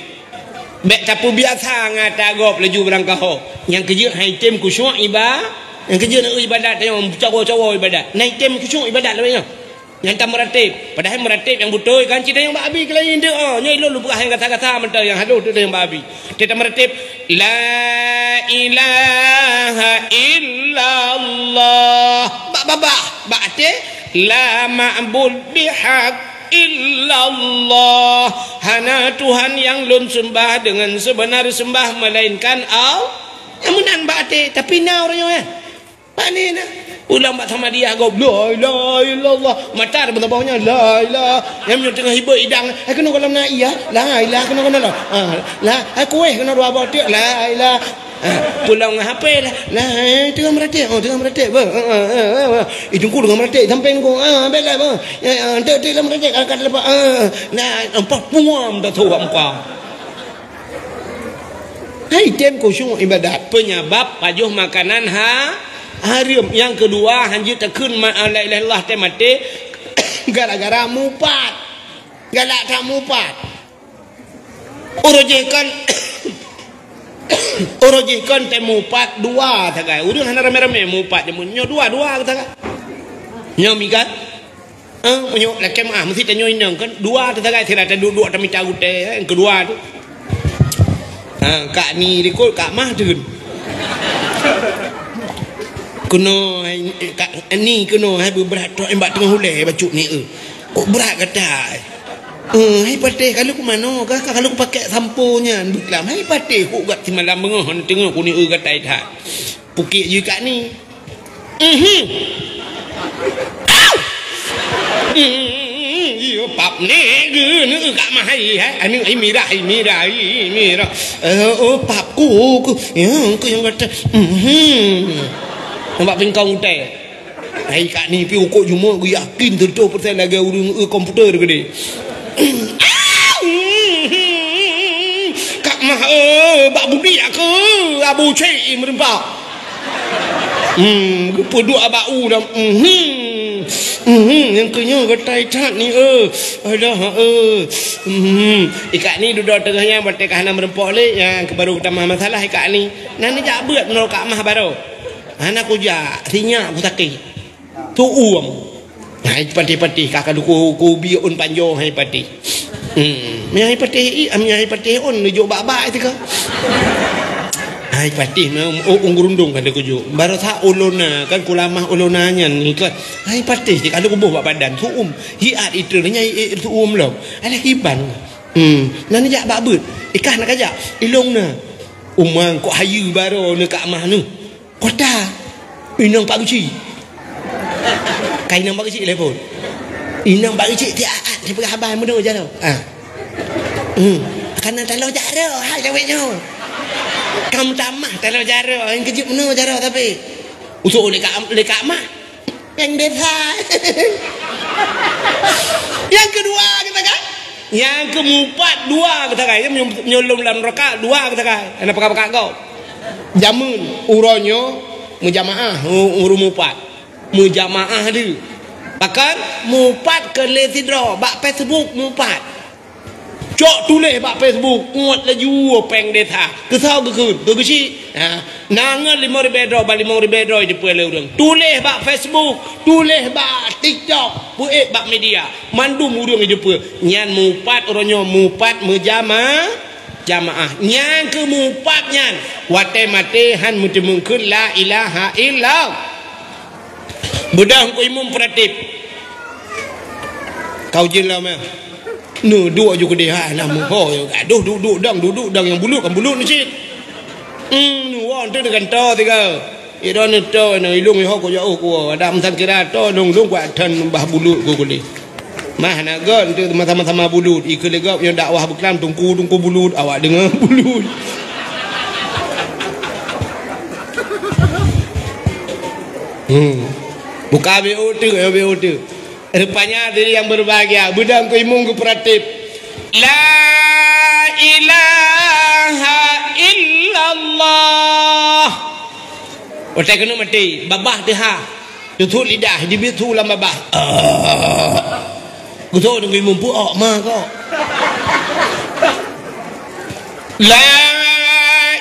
Bek tapu biasa ngata gop laju berangkah. Yang kerja hai tem kusyuk ibadah. Yang kerja nak ibadat tanya cawa-cawa ibadat. Naik tem kusyuk ibadat lah yang tak meratib. Padahal meratib yang betul kan cerita yang babi ke lain dia. Nyoi lu bukan yang kata-kata mentah yang halus tu yang babi. Cerita meratib la ilaha illallah. Bak la ma'bud bihaq illallah, hana Tuhan yang lun sembah dengan sebenar sembah melainkan Allah. Yang menan bate tapi na orangnya ya. Pane na. Ulang bak sama dia go la ilaha illallah. Matar bawahnya la ilaha. Yang tengah hibur idang, kena kalau na iya. La ilaha kena lah. La aku kena dua botek la ilaha. Pulang HP lah tengah meratik hidungku dengan meratik samping ku baiklah tak lah meratik akan lepas nampak puam dah tahu apa hai tem kusyuk ibadat penyebab pajuh makanan haram yang kedua hanjut tekun la ilaha illallah tem mati gara-gara mupat galak tak mupat urujekan Orojihkan temu pat dua tagai. Urang hana rame-rame mupat je nyo dua tagai. Nyo mikat. Nyo lakem mesti tanyo inang kan dua tagai sira ta dua ta mita gute yang kedua tu. Kak ni dikul kak mah deun. Kuno kak ni kuno hai berat tok embak tengah hulai bacuk ni kok berat kata. Hai patih kalau ku mano kah kalau ku pakai samponya buklam hai patih ku gat si malam bengoh tengok ku ni gatai dah pukik je kat ni Yo pap ni ge nu kat mahai anu ai mira oh pap ku ya ku yang kata nampak pingkong teh ai kat ni pi ukuk cuma aku yakin 100% lagi urang komputer ke dia kak mah bak budi aku abu cai merempak kedua abau dah yang kenya ketai cat ni ada ikat ni duduk tengahnya bertekah nak merempok lek yang baru tambah masalah ikat ni nan ni jak berat menolak kak mah baru anak aku jak sinyak aku sakit tu hai pati kakak ku biun panjo hai pati hai pati on nujuk bak-bak itu ke hai patih ungurundung kan dia kujuk baru tak ulona kan kulamah ulonanya ni kan hai patih dia kalau kubuh buat badan suum hiat itu nyai suum lo ada hiban nan jak babut ikah nak ajak ilong na umang kok hayu baru nak mah nu kota inang pak guci kain nang pak guci telefon inang pak guci dia pergi habai mudah je tau kan talo jaro hai ceweknya kamu tamah kalau jaro yang kejut mana jaro tapi usuk lekat mah yang desa yang kedua kita kan yang keempat dua kita kan menyolong dalam rakaat dua kita kan ada pakak-pakak kau jamun uronyo mujamaah urumupat mujamaah dia bahkan mupat ke lesidro bak Facebook mupat cok tulis bak Facebook muat laju peng data kesau ke kecil nangan 5,000 dolar balik 5,000 dolar je pula orang tulis bak Facebook tulis bak TikTok puik bak media mandum urang je pula nyan mupat orangnya mupat jamaah nyan ke mupat nyan wate mate han mutemungkeun la ilaha illallah budak ko imum pratip kau jelah mah nu dua juga dia nak muho aduh duduk dang yang bulut kan bulut ni cik nu wan tu dengan to tiga iron to no ilung ho ko jauh ko ada msan kira to dong kuat tan bah bulut ko ni mah nak gon tu sama-sama bulut ikut legap yang dakwah berkelam tungku bulut awak dengar bulut buka BO tu rupanya diri yang berbahagia budang ku imung ku pratip la ilaha illallah otak kena mati babah dia tutup lidah dibitu lam babah ku tu dengan imung pu ok ma kau la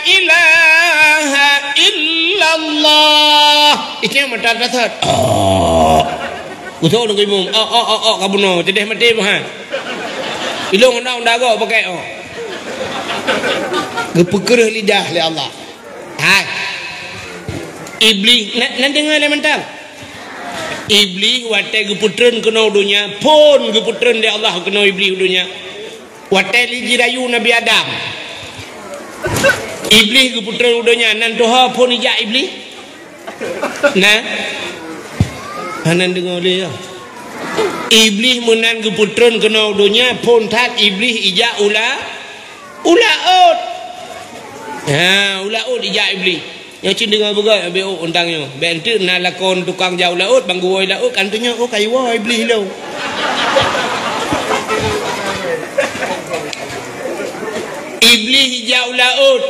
ilaha illallah itu yang mata dasar Usah nak imum. Kamu no, jadi mati mah. Ilong nak dago pakai Gepekerah lidah oleh Allah. Hai. Iblis nak dengar le mental. Iblis wate geputreun kena dunia, pun geputreun dia Allah kena iblis dunia. Wate li jirayu Nabi Adam. Iblis geputreun dunia nan Tuhan pun ijak iblis. Nah. Hanan dengar dia. Iblis menan geputreun kena dunia pun tak iblis ijak ulaut. Ulaut ijak iblis. Yang cin dengar begat BO untangnya. Bentuk nak lakon tukang jauh laut banggu woi laut kantunya kayu woi iblis lo. Iblis ijak laut.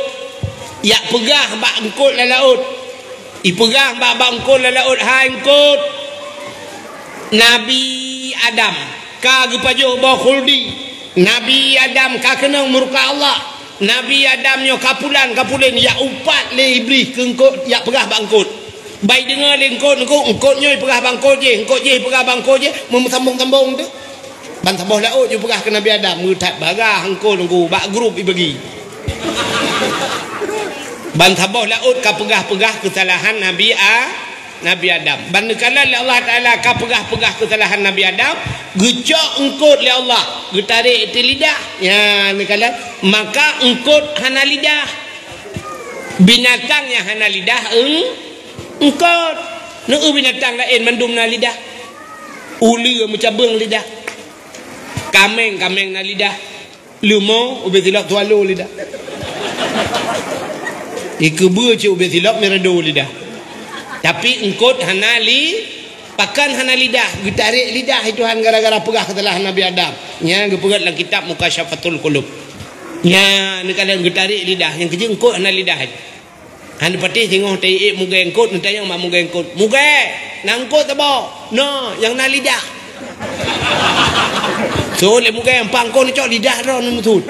Ya pegah bak engkut la laut. Ipegah bak engkut la laut ha engkut. Nabi Adam ka gepajo ba khuldi Nabi Adam ka kena murka Allah Nabi Adam nyo kapulan ya upat le iblis kengkot ya pegah bangkut baik dengar le engkot nyo pegah bangkut je pegah bangkut je sambung-sambung tu ban sabah laut je pegah ke Nabi Adam ngutat barah engkot nunggu bak grup ibagi ban sabah laut ka pegah kesalahan Nabi Adam. Bandekala Allah Ta'ala ka pegah-pegah kesalahan Nabi Adam, gecok engkut le Allah, getarik itu lidah. Ya, nekala maka engkut hana lidah. Binatang yang hana lidah engkut. Nu binatang lain mendum na lidah. uli macam beng lidah, kameng na lidah, lumo ubet silap tualo lidah, ikebur je ubet silap meredo lidah. Tapi engkot hanali pakan hana lidah, getarik lidah itu han gara-gara pegah ketelah Nabi Adam. Nya gepegat dalam kitab Mukasyafatul Qulub. Nya ni kalian getarik lidah, yang kerja engkot hana lidah. Han patih tengok tai muga engkot nanti yang mak muga engkot. Muga nangkot tabo. No, yang na lidah. So le muga yang pangkon ni cok lidah ro ni mutut.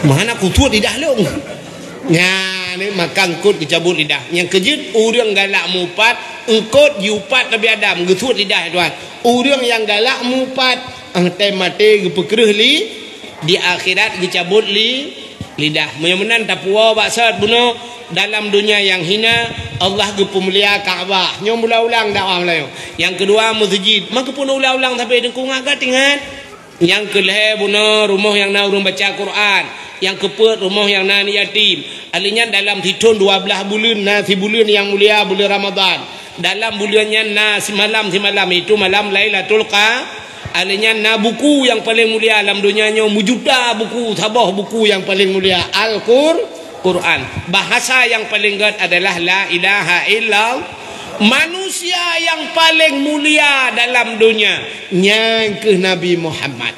Mana kutut lidah long. Nya ni makan kut dicabut lidah. Yang kejut urang galak mupat, engkot yupat Nabi Adam getut lidah tuan. Urang yang galak mupat, angtai mati gepekreh li di akhirat dicabut li lidah. Menan tapua baksat buno dalam dunia yang hina Allah gepemulia Kaabah. Nyom ulang-ulang dakwah Melayu. Yang kedua masjid. Maka pun ulang-ulang sampai dengkung agak tingat. Yang kelih buno rumah yang na urang baca Quran. Yang keput rumah yang na yatim. Alinya dalam hitun 12 bulan na si bulan yang mulia bulan Ramadan. Dalam bulannya na semalam itu malam Lailatul Qadar. Alinya na buku yang paling mulia dalam dunianya mujuda buku sabah buku yang paling mulia Al-Quran. Bahasa yang paling gad adalah la ilaha illallah. Manusia yang paling mulia dalam dunia yang ke Nabi Muhammad.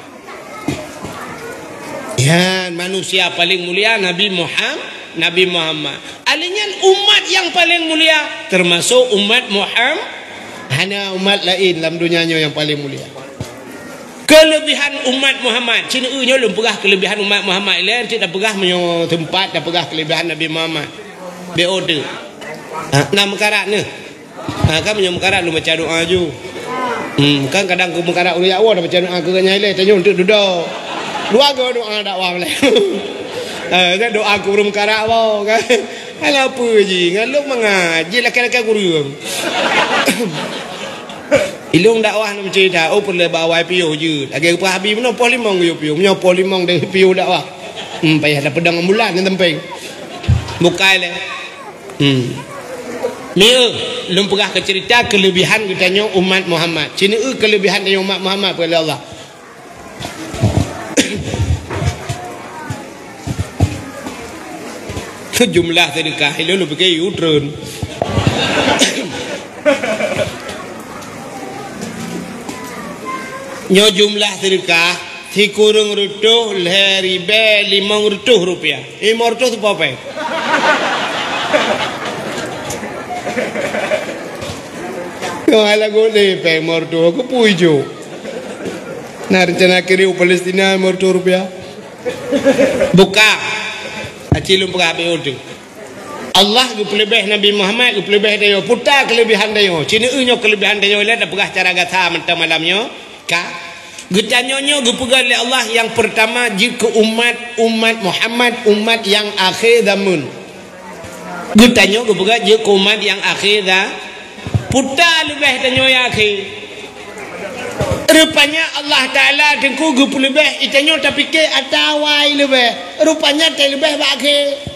Ya, manusia paling mulia Nabi Muhammad. Alinya umat yang paling mulia termasuk umat Muhammad. Hanya umat lain dalam dunianya yang paling mulia. Kelebihan umat Muhammad. Cina nya belum pegah kelebihan umat Muhammad lain, tidak pegah menyo tempat dah pegah kelebihan Nabi Muhammad. Be order. Nama karat ni. Kan menyo karat lu baca doa ju. Kan kadang ku karat ulu ya Allah dah baca doa ke nyai tanya untuk duduk. Dua go doa dakwah Melayu. Kan doa ku belum karat bau kan. Alah apa je ngaluk mengaji laki-laki guru. Ilung dakwah nak cerita, oh perlu bawa piu je. Lagi apa habis mana polimong yo piu, menyo polimong dari piu dakwah. Payah dah pedang bulan ni tempeng. Bukai le. Ni lum pegah ke cerita kelebihan katanya umat Muhammad. Cina kelebihan dari umat Muhammad pada Allah. Jumlah sedekah lu pakai U-turn. Nyo jumlah sedekah si kurung rutuh ribe 500 rupiah. 500 tu apa? Kau ala gole pe 500 aku pujo. Nah rencana kiri Palestina 500 rupiah. Buka. Acilum perabe itu. Allah lebih Nabi Muhammad lebih dia putar kelebihan dia. Cina nyo kelebihan dia lah dah pegah cara gata mentang malamnya. Getanyonyo gepegal oleh Allah yang pertama jika umat Muhammad umat yang akhir zaman. Getanyo gepegal jika umat yang akhir dah putar lebih tanyo yang akhir. Rupanya Allah Taala dengku gep lebih itanyo tapi ke atawai lebih. Rupanya te lebih akhir.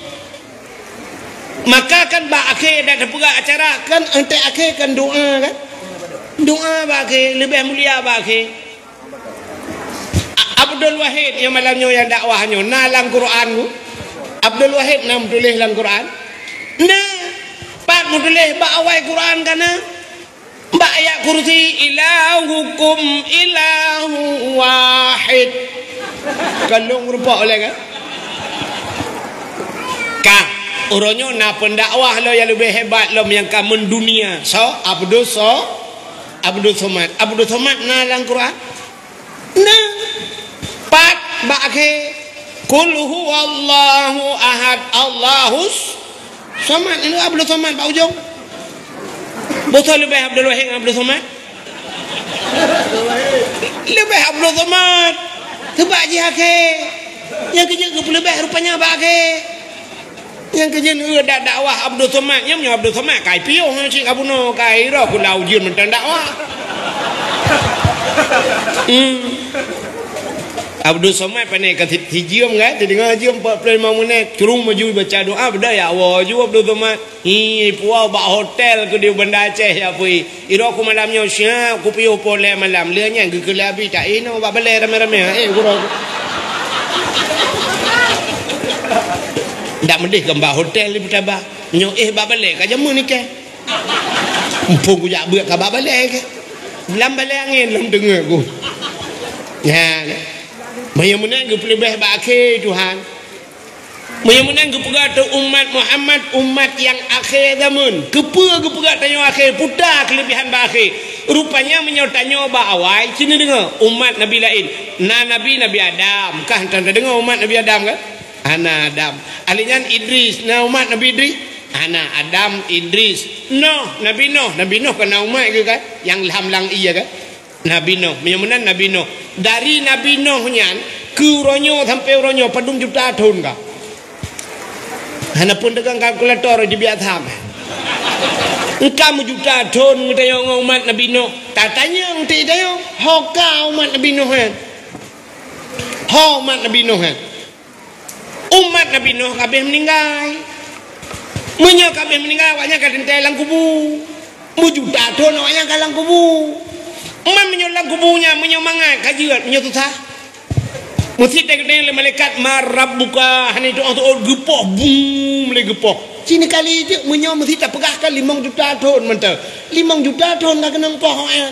Maka kan akhir dah pegak acara kan ente akhir kan doa kan. Doa akhir lebih mulia akhir. Abdul Wahid yang malamnya yang dakwahnya nalang Quran ku. Abdul Wahid nam tulis dalam Quran. Nah, pak mu tulis ba awai Quran kana. Ba ayat kursi ilahukum ilahu wahid. Kalau rupa oleh kan? Kak, orangnya na pendakwah lo yang lebih hebat lo yang kamu dunia. So, Abdul Somad. Abdul Somad nalang Quran. Nah, pat ba'ke kul huwallahu ahad Allahus Somad. Ini Abdul Somad pak ujung. Betul lebih Abdul Wahid Abdul Somad. Lebih Abdul Somad. Sebab je akhir. Yang kerja ke lebih rupanya ba'ke. Yang kerja ni dakwah Abdul Somad. Yang punya Abdul Somad kai piu cik abuno kai ro ku lau jin mentang dakwah. Abdul Somad pandai kata hijim kan, dia dengar hijim 45 minit, curung maju baca doa benda ya Allah juga Abdul Somad. Puau bak hotel ke dia Banda Aceh ya pui. Iro aku malamnya siap, aku piu pole malam. Lianya gegelabi tak ino bak balai rame-rame. Guru. Ndak medih gambar hotel di Petabah. Nyo bak balai ka jamu ni ke. Mumpung ku jak beuk ka bak balai ke. Lam balai angin lam dengar aku. Ya. Mudah-mudahan gue pelebih berakhir Tuhan. Mudah-mudahan gue pegat umat Muhammad, umat yang akhir zaman. Kepa gue pegat tanya akhir, putar kelebihan berakhir. Rupanya menyotanya awal. Sini dengar umat Nabi lain. Nabi Adam. Kah anda dengar umat Nabi Adam kan? Ana Adam. Alinya Idris. Umat Nabi Idris. Ana Adam Idris. Nabi Nuh kena umat ke kan? Yang lam iya kan? Nabi Nuh, mudah-mudahan Nabi Nuh. Dari Nabi Nuh nyan ke ronyo sampai ronyo padung juta tahun ka. Hana pun dengan kalkulator di biar tham. Engkau juta tahun ngetayo umat Nabi Nuh. Tak tanya ngeti tayo. Hoka umat Nabi Nuh kan. Umat Nabi Nuh kan. Umat Nabi Nuh kabeh meninggal. Munyo kabeh meninggal awaknya kadentai lang kubu. Mu juta tahun awaknya kalang kubu. Umam menyolang kubunya, menyomangat kajian, menyotusah. Mesti tengok malaikat marab buka, hani doa tu gepoh, boom, le gepoh. Sini kali itu menyom mesti tak pegahkan 5 juta tahun mentah. 5 juta tahun tak kena poh ya.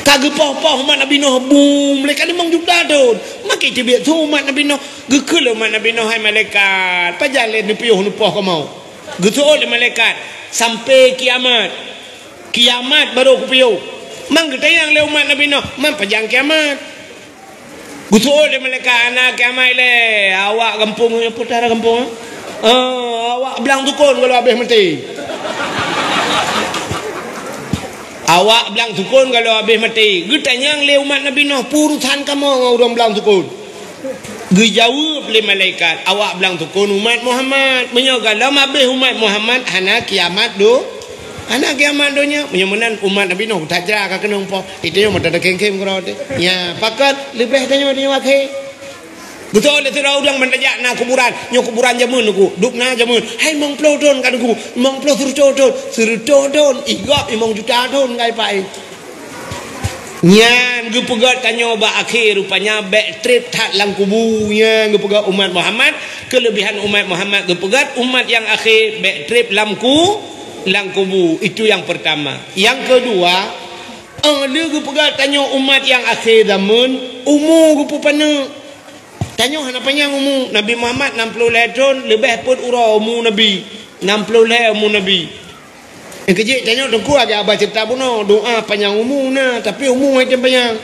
Kagak poh umat Nabi Nuh boom, mereka 5 juta tahun. Maka itu biar tu umat Nabi Nuh, gekul umat Nabi Nuh hai malaikat. Pajalan ni piuh ni poh kau mau. Getul malaikat sampai kiamat. Kiamat baru ku piuh. Mang kita yang le umat Nabi Nuh, mang pajang kiamat. Gusul le malaikat anak kiamat le. Awak kampung putara kampung. Awak belang tukun kalau habis mati. Awak belang tukun kalau habis mati. Gutanya yang le umat Nabi Nuh purusan kamu orang belang tukun. Gejawab le malaikat, awak belang tukun umat Muhammad. Menyogal lama habis umat Muhammad anak kiamat do. Anak kiamat dunia menyamanan umat Nabi Nuh tak jerak ka kena umpoh itu yang mata kem-kem kau tu ya pakat lebih tanya dia wakai betul itu orang menajak na kuburan nyo kuburan jamun aku duk na jamun hai mong plodon kan aku mong plo surutodon igap 5 juta ton ngai pai nyan gu pegat tanya ba akhir rupanya back trip tak lang kubunya gu pegat umat Muhammad kelebihan umat Muhammad gu pegat umat yang akhir back trip lamku lang kubu itu yang pertama. Yang kedua, dia pegat tanya umat yang akhir zaman, umur gupu pana. Tanya hana panjang umur Nabi Muhammad 60 tahun lebih pun urang umur Nabi 60 umur Nabi. Yang kecil tanya dengku aja abah cerita puno doa panjang umur na tapi umur macam panjang.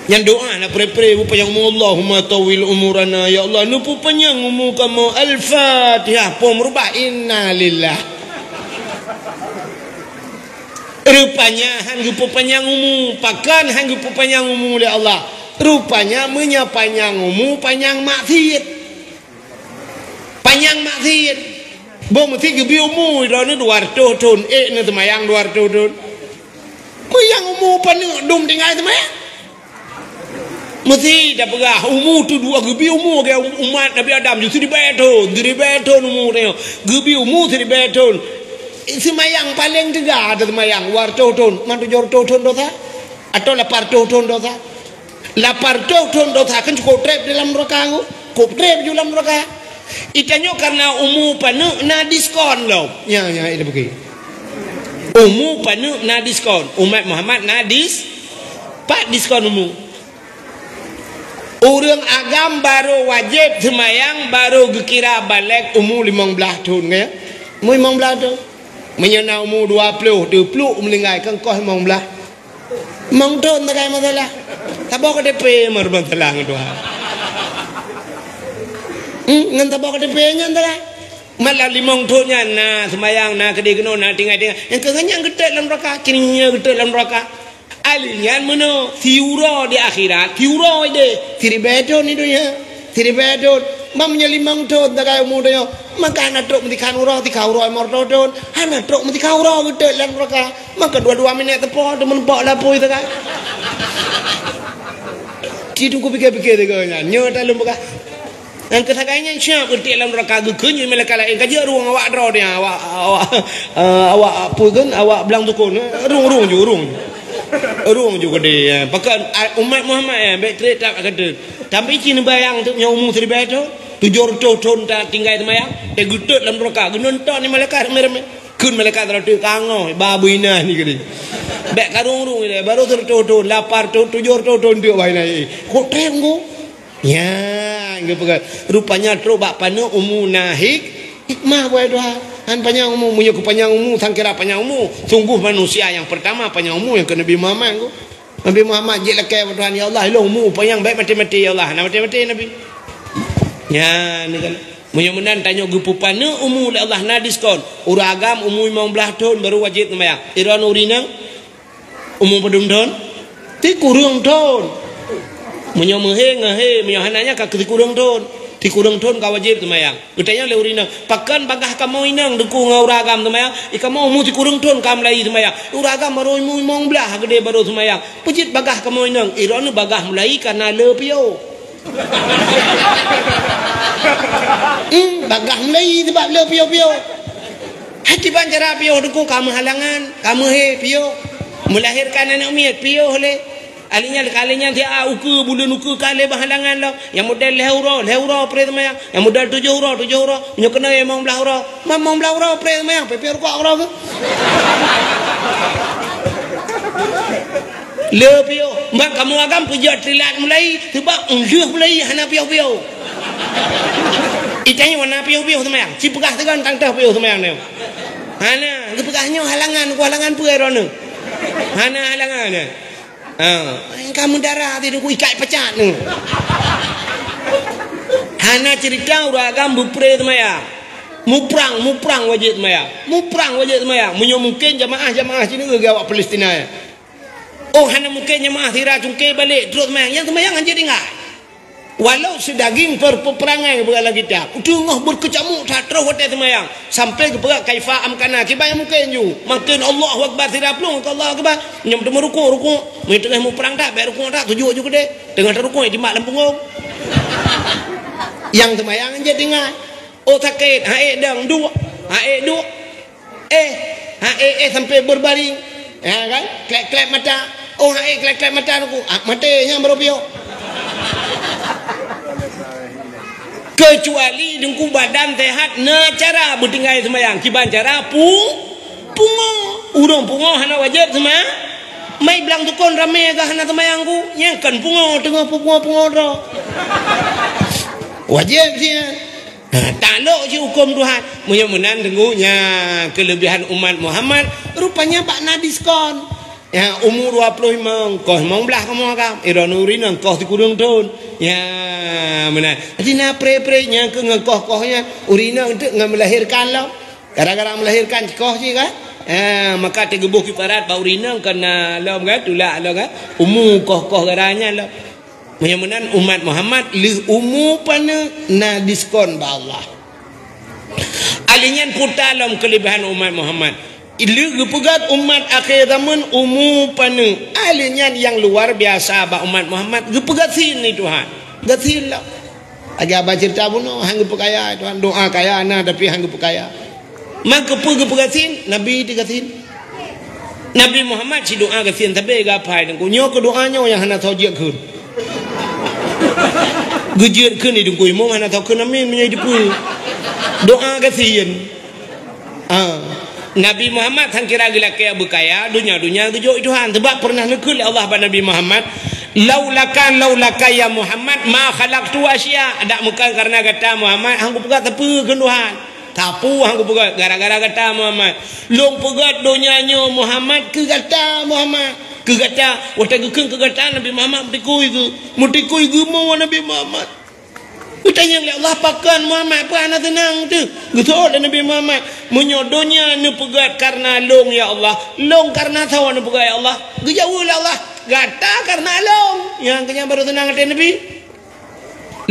Yang doa nak pre-pre panjang umur Allahumma tawil umurana ya Allah nu panjang umur kamu al-Fatihah pun merubah inna lillah. Rupanya hanggu panjang umur pakan hanggu panjang umur oleh Allah. Rupanya panjang umur panjang maksiat. Panjang maksiat. Bo mesti gebi umur dah ni 200 tahun ni temayang 200 tahun. Panjang umur penuh dum tinggal temayang. Mesti dah pegah umur tu 2 gebi umur ke umat Nabi Adam justru di beton umur dia gebi umur di beton semayang paling tegak ada semayang 200 tahun mana 700 tahun dosa atau 800 tahun dosa 800 tahun dosa kan cukup trap dalam neraka cukup trap dalam neraka itanya karena umur penuh na diskon loh ya itu begini umur penuh na diskon umat Muhammad na diskon umur. Orang agam baru wajib semayang baru kira balik umur 15 tahun ya. Umur 15 tahun. Menyana umur 20 meninggal kan kau 15. Mong tahun tak ada masalah. Tak bawa ke DP merban salah ngatu ha. Ngan tak bawa ke DP nya tak. Malah 5 tahun nya na semayang na kedi keno na tinggal. Yang kenganyang gede dalam neraka, kininya gede dalam neraka. Alian mana tiura di akhirat tiura ide tiribeton itu ya tiribeton mamnya 5 tahun tak kaya muda maka anak truk mesti kan urang 300 morton anak truk mesti kau urang gede lan mereka maka 2 minit tepo temen pok lapo itu kan Ci tu ku pikir-pikir dia nyo dalam bekah. Dan kesagainya siap ketik dalam neraka gekenyu malaikat lain kaji ruang awak draw dia awak apa kan awak belang tukun rung juga dia pakai umat Muhammad baik trade tak kata tapi cina bayang tu nyamu seribai tu 700 tahun tak tinggal semayang dia gudut dalam neraka genontok ni malaikat merem kun malaikat terus kangoh babu ina ni kata baik karung dia baru 700 tahun lapar tu 700 tahun dia baina kok tengok ya rupanya terobak pana umu nahik hikmah buat doa han panjang umur punya kepanjang umur sangkira panjang umur sungguh manusia yang pertama panjang umur yang ke Nabi Muhammad tu Nabi Muhammad je lekai Tuhan ya Allah lo umur panjang baik mati-mati ya Allah nak mati-mati Nabi ya ni kan mudah-mudahan tanya gupu pana umur Allah na diskon urang agam umur 15 tahun baru wajib sembahyang iran urina umur pedum tahun ti kurang tahun menyo mehe hananya ka kurang tahun ti kurang tahun ka wajib sembahyang utanya le urina pakan bagah kamu inang deku ngauragam sembahyang ikamu mu ti kurang tahun kam lai sembahyang uragam baru mu mong belah gede baru sembahyang pujit bagah kamu inang irone bagah mulai karena le pio bagah mulai sebab le pio hati banjara pio deku kamu halangan kamu he pio melahirkan anak miat pio le alinya kalinya dia uku bulan uku kali bahalangan lo yang model leuro pre semayang yang model 7 euro nyo kena yang mong belah euro pre semayang pepe ko euro ke le pio mak kamu agam pujat trilat mulai sebab ungjuh mulai hana pio itanya warna pio semayang si pegah tegan tangtah pio semayang ni hana kepegahnya halangan puai rono hana halangan kamu darah tidak ku ikat pecat ni. Hana cerita uragam bupre semaya. Muprang wajib semaya. Mungkin jamaah sini ke awak Palestina ya. Oh hana mungkin jamaah tira cungke balik terus semaya. Yang semaya kan jadi enggak. Walau sedaging perperangan berala kita. Tengah berkecamuk tak terus hotel semayang. Sampai ke berat kaifa amkana. Kibaya mungkin ju. Makin Allahu Akbar tidak pelung. Allah Akbar. Nyam temu rukuk. Mereka tengah mau perang tak. Baik rukuk tak. Tujuh juga deh. Tengah terukuk. Di mak lempunggung. Yang semayang je tinggal. Oh sakit. Haik dang. Dua. Haik sampai berbaring. Ya kan. Klep-klep mata. Oh haik klep-klep mata. Matanya baru piok. Kecuali dengku badan sehat na cara bertinggal semayang kiban cara pungo urang pungo hana wajib semaya mai bilang tukon rame ga hana semayang ku nyangkan pungo tengah pungo ro wajib sih tak lo si hukum Tuhan mudah-mudahan dengunya kelebihan umat Muhammad rupanya pak na diskon ya umur 25 kau mau belah kamu agam iran urina kau ti kurang tahun ya benar jadi na pre-nya ke ngekoh-kohnya urina untuk melahirkan lo gara-gara melahirkan koh je kan maka tegebuh kiparat ba urina kena lo kan tulak lo kan umur koh garanya lo mudah-mudahan umat Muhammad li umur pana na diskon ba Allah alinyan putalom kelebihan umat Muhammad ilu pegat umat akhir zaman umum panu alinya yang luar biasa ba umat Muhammad gepegat sini Tuhan gatil lah agak baca cerita buno hang gepekaya Tuhan doa kaya ana tapi hang gepekaya maka gepegat sin nabi digatin Nabi Muhammad si doa gatin tapi gapai dengku nyo ke doanya yang hana tahu je keun gejut keun ni dengku mo hana tahu keun amin menyai dipul doa gatin Nabi Muhammad sang kira gila kaya berkaya dunia tujuh Tuhan sebab pernah nekul Allah pada Nabi Muhammad laulaka ya Muhammad ma khalaqtu asya ada bukan karena kata Muhammad hang pegat tepu ke Tuhan tapu hang pegat gara-gara kata Muhammad long pegat dunianya Muhammad ke kata Muhammad ke kata wata gekeng ke kata Nabi Muhammad mutikui ge mau Nabi Muhammad utanya oleh Allah pakan Muhammad apa anak tenang tu betul Nabi Muhammad menyodonya ni pegat karena long ya Allah long karena tahu ni pegat ya Allah gejauh oleh Allah gata karena long yang kenyang baru tenang hati Nabi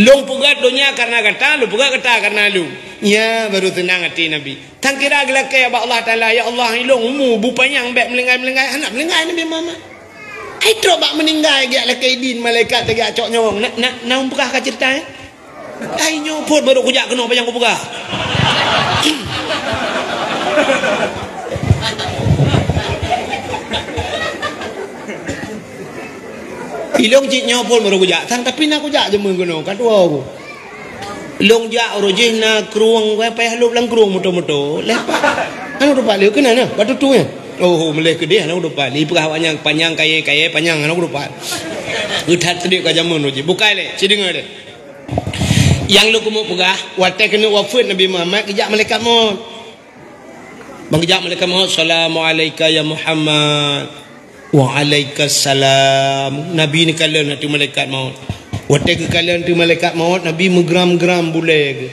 long pegat dunia karena gata lu pegat gata karena long ya baru tenang hati Nabi tang kira gelak ya Allah Ta'ala ya Allah long mu bupanya yang baik melenggai anak melenggai Nabi Muhammad Ai teruk bak meninggal gak lakaidin malaikat tegak cok nyawang. Nak pegah ka cerita eh? Ai nyopot baru kujak kena apa yang ku pegah. Ilong cik nyopol baru kujak tang tapi nak kujak je mun kena kadua aku. Long jak rojih na kruang we payah lu lang kruang moto-moto. Lepas. Anu rupa liu kena na batu tu ya. Oh meleh ke dia anu rupa li pegah panjang kaya panjang anu rupa. Udat tadi ka jamun rojih. Bukai le, ci dengar le. Yang lu kumu pegah wate kena wafat Nabi Muhammad kejak malaikat maut. Bang kejak malaikat maut assalamualaikum ya Muhammad. Waalaikumsalam. Nabi ni kalian nanti malaikat maut. Wate ke kalian tu malaikat maut Nabi megram-gram boleh.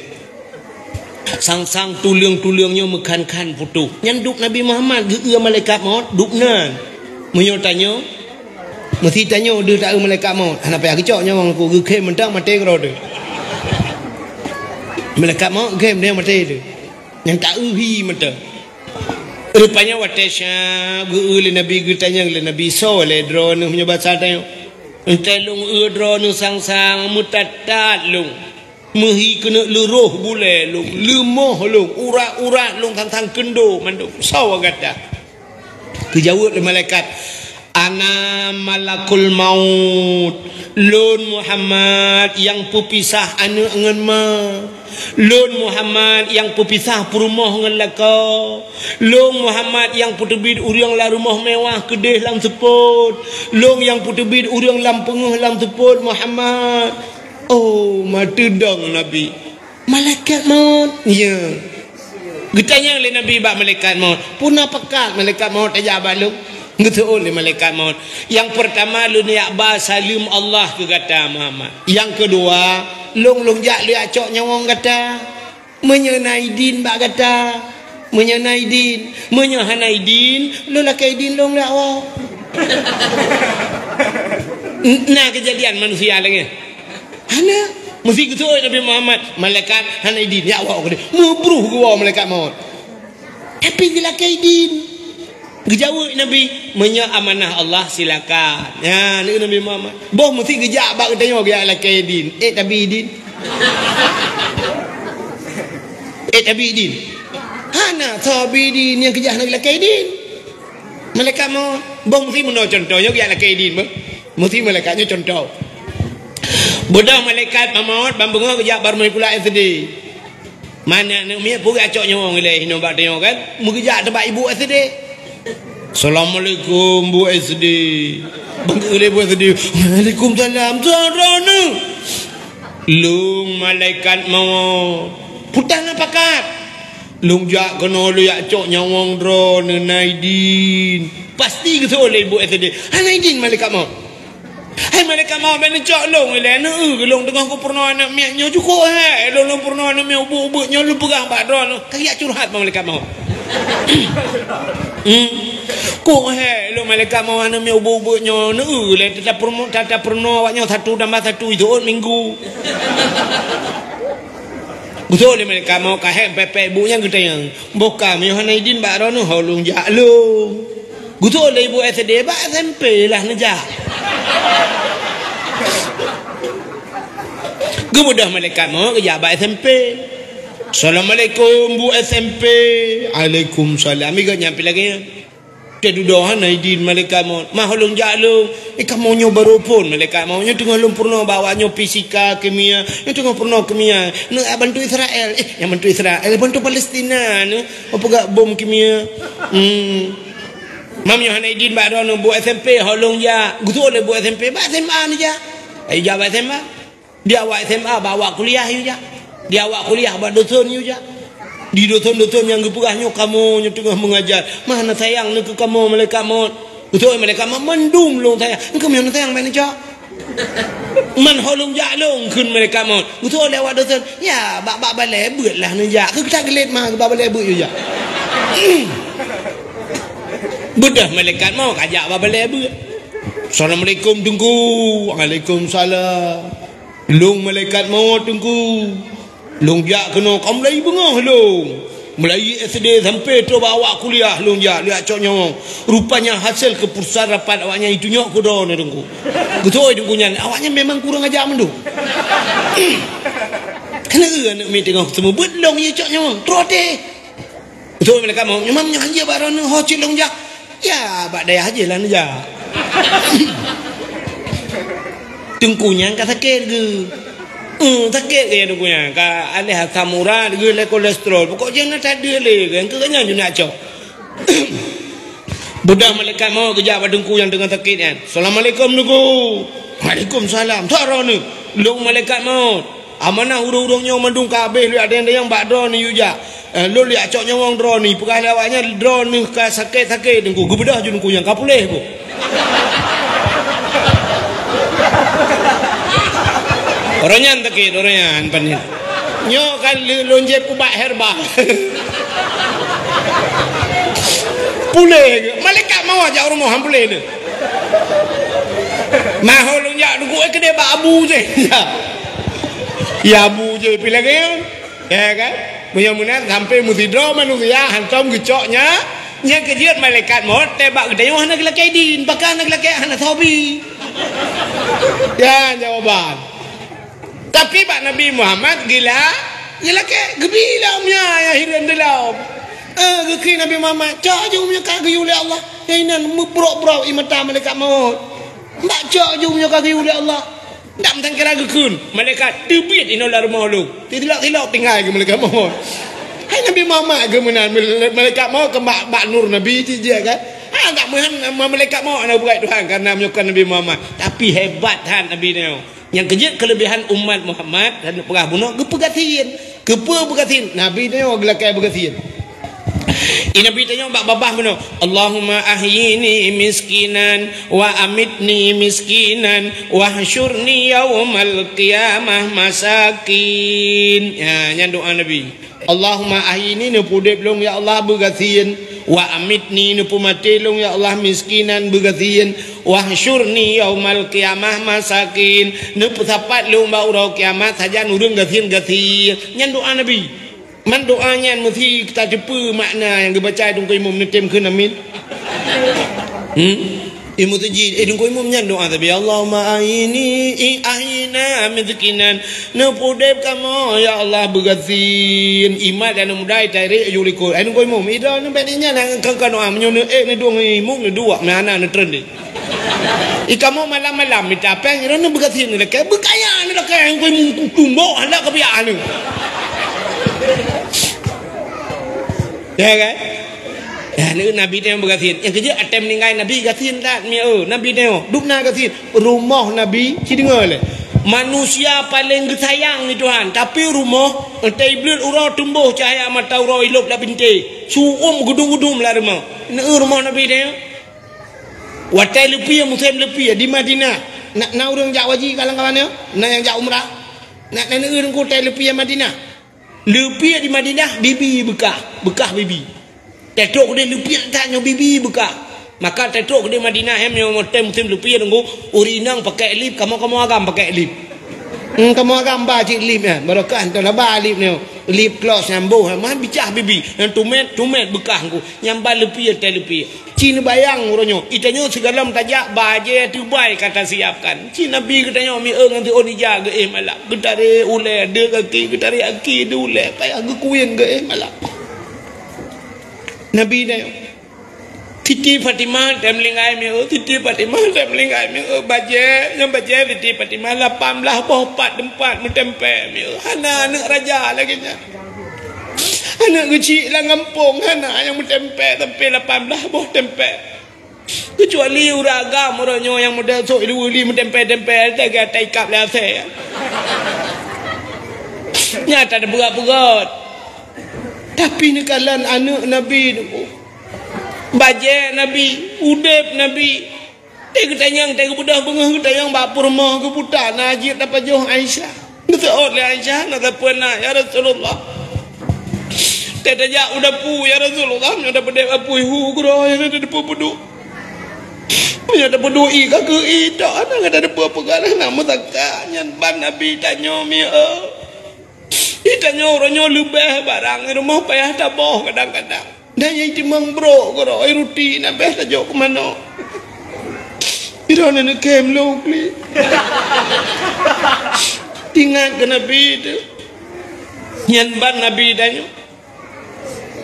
Sang-sang tuliang-tuliangnya mekan-kan putu. Yang duk Nabi Muhammad ge malaikat maut duk nan. Menyo tanya. Mesti tanya dia tak malaikat maut. Ana payah kecoknya wang ku ge kem mentang mati kro de. Malaikat maut kem dia mati de. Yang tak uhi mata. Rupanya watesha ge Nabi ge tanya le Nabi so le drone punya bahasa tanya. Entelung drone sang-sang mutatat lung. Mehi kena luruh bule lung, lemoh lung, urat-urat lung tang-tang kendo manduk. Sawa kata. Kejawab le malaikat ana malakul maut lun Muhammad yang pepisah anu ngan ma lun Muhammad yang pepisah perumah ngan laka lun Muhammad yang putebid urang la rumah mewah kedeh lam seput lun yang putebid urang lam penguh lam seput Muhammad. Oh mati dong Nabi malaikat maut ya getanya le Nabi bak malaikat maut puna pekat malaikat maut aja balung Ngetu oleh malaikat maut. Yang pertama lu niat ba salim Allah ke kata Muhammad. Yang kedua, long jak lu acok nyawang kata. Menyenai din bak kata. Menyenai din, menyehanai din, lu lakai din long dak wa. Nah kejadian manusia lagi. Hana mesti gitu Nabi Muhammad malaikat hanai din ya wa ke dia. Mubruh ke wa malaikat maut. Tapi dilakai din. Gejawab Nabi menya amanah Allah silakan. Ya ni Nabi Muhammad. Boh mesti gejak bak tanya dia lakai din. Tapi din. Tapi din. Hana tabi din yang kejah nak lakai din. Malaikat maut. Boh mesti meno contohnya dia lakai din. Mesti malaikatnya contoh. Budak malaikat maut bambunga kejak bar mai pula SD. Mana nak mi pura acok nyawang le hino bak tanya kan. Mengejak tempat ibu SD. Assalamualaikum Bu SD. Bangga Bu SD. Waalaikumsalam. Sarana. Lung malaikat maut. Putang apa kat? Lung jak kena lu yak cok nyawang drone Naidin. Pasti ke oleh Bu SD. Ha Naidin malaikat maut. Hai malaikat maut ben cok long le ana gelong tengah ku pernah anak miaknya cukup hai. Long pernah anak miak ubuk-ubuknya lu pegang bak drone. Kayak curhat malaikat maut. Kok lo malaikat mau ana mi ubuk-ubuknya le tata pernah awaknya satu tambah satu itu minggu. Betul le malaikat mau kahe pepe ibunya kita yang boka mi Hanaidin bak rono holung jak lu. Betul le ibu SD bak SMP lah nejak. Kemudah malaikat mau kerja bak SMP. Assalamualaikum Bu SMP. Waalaikumsalam. Amiga nyampe lagi. Dia duduk Naidin malaikat maut. Mahlung jalung. Kamu nyo baru pun malaikat maut. Nyo tengah lum purno bawanya fisika, kimia. Nyo tengah purno kimia. Nak bantu Israel. Yang bantu Israel bantu Palestina. Apa gak bom kimia. Mam nyo Naidin baru Bu SMP holong ya. Gutu oleh Bu SMP. Ba SMA ni ja. Jawab SMA. Dia awak SMA bawa kuliah you ja. Dia awak kuliah buat dosen you je. Di dosen-dosen yang gepurahnya kamu yang tengah mengajar. Mana sayang ni ke kamu malaikat maut. Betul malaikat maut mendung long sayang. Engkau mana sayang mana je. Man holong jak long kun malaikat maut. Betul lewat dosen. Ya bak balai beut lah ni je. Ke kita gelit mah ke bak balai beut you je. Bedah malaikat maut kajak bak balai beut. Assalamualaikum tunggu. Waalaikumsalam. Long malaikat maut tunggu. Long jak kena kamu lagi bengah long. Mulai SD sampai tu bawa kuliah lu ya lihat cok nyong. Rupanya hasil keputusan rapat awaknya itu nyok kudo ni dengku. Betul dengku nyan. Awaknya memang kurang ajar mendu. Kena nak mi tengok semua bedong ye cok nyong. Trote. Betul mereka mau nyamam nyanja baron ho cilong jak. Ya bak daya aja lah naja. Tengkunya kata sakit ke. Sakit ke tengkunya. Ka alih asam urat ke le kolesterol. Pokoknya nak tak ada le kan. Kerana je nak cok. Budak malaikat mau kejap dengku yang tengah sakit kan. Assalamualaikum dengku. Waalaikumsalam. Tak roh ni. Long malaikat maut. Amanah urung-urungnya mandung kabeh lu ada yang bak drone ni juga. Lu lihat cok nyawang drone ni. Pekah awaknya drone ni ka sakit-sakit dengku. Gebedah je dengku yang kapuleh ku. Orangnya sakit, orangnya panin. Nyo kan lonje kubak herbal. Pulih ke? Malaikat mau aja orang mau pulih ni. Mahu lonjak dulu kedai bak abu je. Ya abu je pilih ke? Ya kan? Mudah-mudahan sampai mutidro manusia hantam gecoknya. Nya kejut malaikat mau tebak kedai wah nak laki din, bakal nak laki anak hobi. Ya jawaban. Tapi Pak Nabi Muhammad gila ke gebila umnya ya hiran dalam. Gekri Nabi Muhammad cak je umnya kaki oleh Allah. Yang berok-berok imata malaikat maut. Mbak cak je umnya kaki oleh Allah. Tak mentang kira gekun. Malaikat tebit inolah rumah lu. Tidak tinggal ke malaikat maut. Hai Nabi Muhammad ke menan malaikat maut ke Mbak Nur Nabi dia kan. Tak mahan malaikat maut nak buat Tuhan karena menyukai Nabi Muhammad. Tapi hebat han Nabi ni. Yang kejut kelebihan umat Muhammad dan perah bunuh kepegatin Nabi tanya gelakai begatin. Nabi tanya babah bunuh Allahumma ahyini miskinan wa amitni miskinan wa hasyurni yaumal qiyamah masakin. Ya nya doa Nabi. Allahumma ahyini nu pudep long ya Allah begatin wa amitni nu pumati long ya Allah miskinan begatin wa hasyurni yaumal qiyamah masakin nu pusapat long ba urau kiamat saja nurung gatin nya doa Nabi. Man doanya mesti kita jumpa makna yang dibaca dong imam netem ke amin. Imu tajid dong imam nya doa tapi Allahumma ahina miskinan nu pudep kamu ya Allah begatin imat dan mudai tarik yuliko dong imam ida nu bedanya nang kan doa menyo ni dong imam ni dua mana ni trend ni ikamu malam-malam minta apa yang nu begatin ni ke bekaya ni lah kan dong imam tumbok hendak kebiaan ni. Ya kan? Ya ni Nabi dia bergatin. Yang kerja atem meninggal Nabi gatin tak mi Nabi dia dukna gatin. Rumah Nabi ci dengar le. Manusia paling sayang ni Tuhan, tapi rumah taibul urau tumbuh cahaya mata urau ilok la binti. Suum gedung-gedung lah rumah. Ni rumah Nabi dia. Watai lepi muslim lepi di Madinah. Nak urang jak waji kalang-kalannya. Nak yang jak umrah. Nak urang ko tai lepi Madinah. Lepi di Madinah bibi bekah bibi. Tetok dia lepi tanya bibi bekah. Maka tetok dia Madinah yang musim lepi tunggu urinang pakai lip kamu agam pakai lip. Kamu agam ba cik lip ya. Barokah tu lah ba lip ni. Lip gloss nyambuh mah bicah bibi. Yang tumet bekah ku. Nyambal lepi teh lepi. Cina bayang uronyo. Itanya segala tajak baje tubai kata siapkan. Cina Nabi katanya mi nanti oni jaga malah. Getare ule de kaki getare aki de ule. Payah gekuyen ge malah. Nabi dah. Titi Fatimah temlingai mi Titi Fatimah temlingai mi baje yang baje Titi Fatimah 18 boh 4 tempat mentempe mi. Hana anak raja lagi nya. Anak kecil lah ngampung anak yang mentempe sampai 18 boh tempe. Kecuali uragam orangnya yang model sok dulu mentempe-tempe tak ikap lah saya. Nyata ada berat-berat. Tapi ni kalan anak Nabi tu. Baje Nabi, udep Nabi. Dia tanya tengok budak bengah tanya bapur rumah ke putar najib dapat jauh Aisyah. Betul oleh Aisyah nak pernah ya Rasulullah. Tanya udah pu ya Rasulullah udah pedek apu hu gro yang ada depu peduk. Punya ada peduk i ka ke i dak ana ada depu apa kan nama takak nyan ban Nabi tanya mi Itanya orangnya lebih barang rumah payah taboh kadang-kadang. Dan yang timang bro koro rutin abeh tajo ke mana. Irana nak kem lo kli. Tinggal ke Nabi itu. Nyan ban Nabi danyo.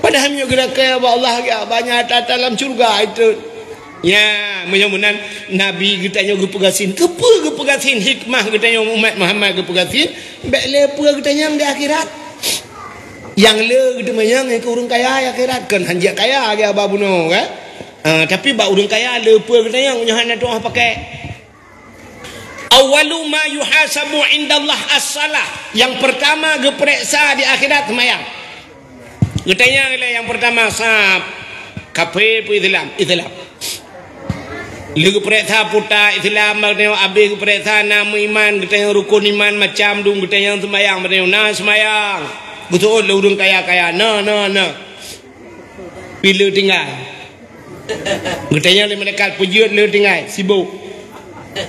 Padahal nyo kena kaya Allah ya banyak dalam surga itu. Ya, menyamunan Nabi kita nyo gepegasin. Kepa gepegasin hikmah kita nyo umat Muhammad gepegasin. Bek lepa kita yang di akhirat. Yang le kita menyang ke urang kaya akhirat kan hanjak kaya ke ababuno kan. Tapi ba urang kaya lepa kita yang nyohan doa pakai. Awalu ma yuhasabu indallah as-salah. Yang pertama geperiksa di akhirat semayang. Getanya yang pertama sab kafe pu Islam. Lagu periksa puta Islam getanya habis periksa nama iman getanya rukun iman macam dung getanya semayang getanya nah semayang. Betul lu urang kaya nah. Bila tinggal. Getanya le malaikat pujian le tinggal sibuk.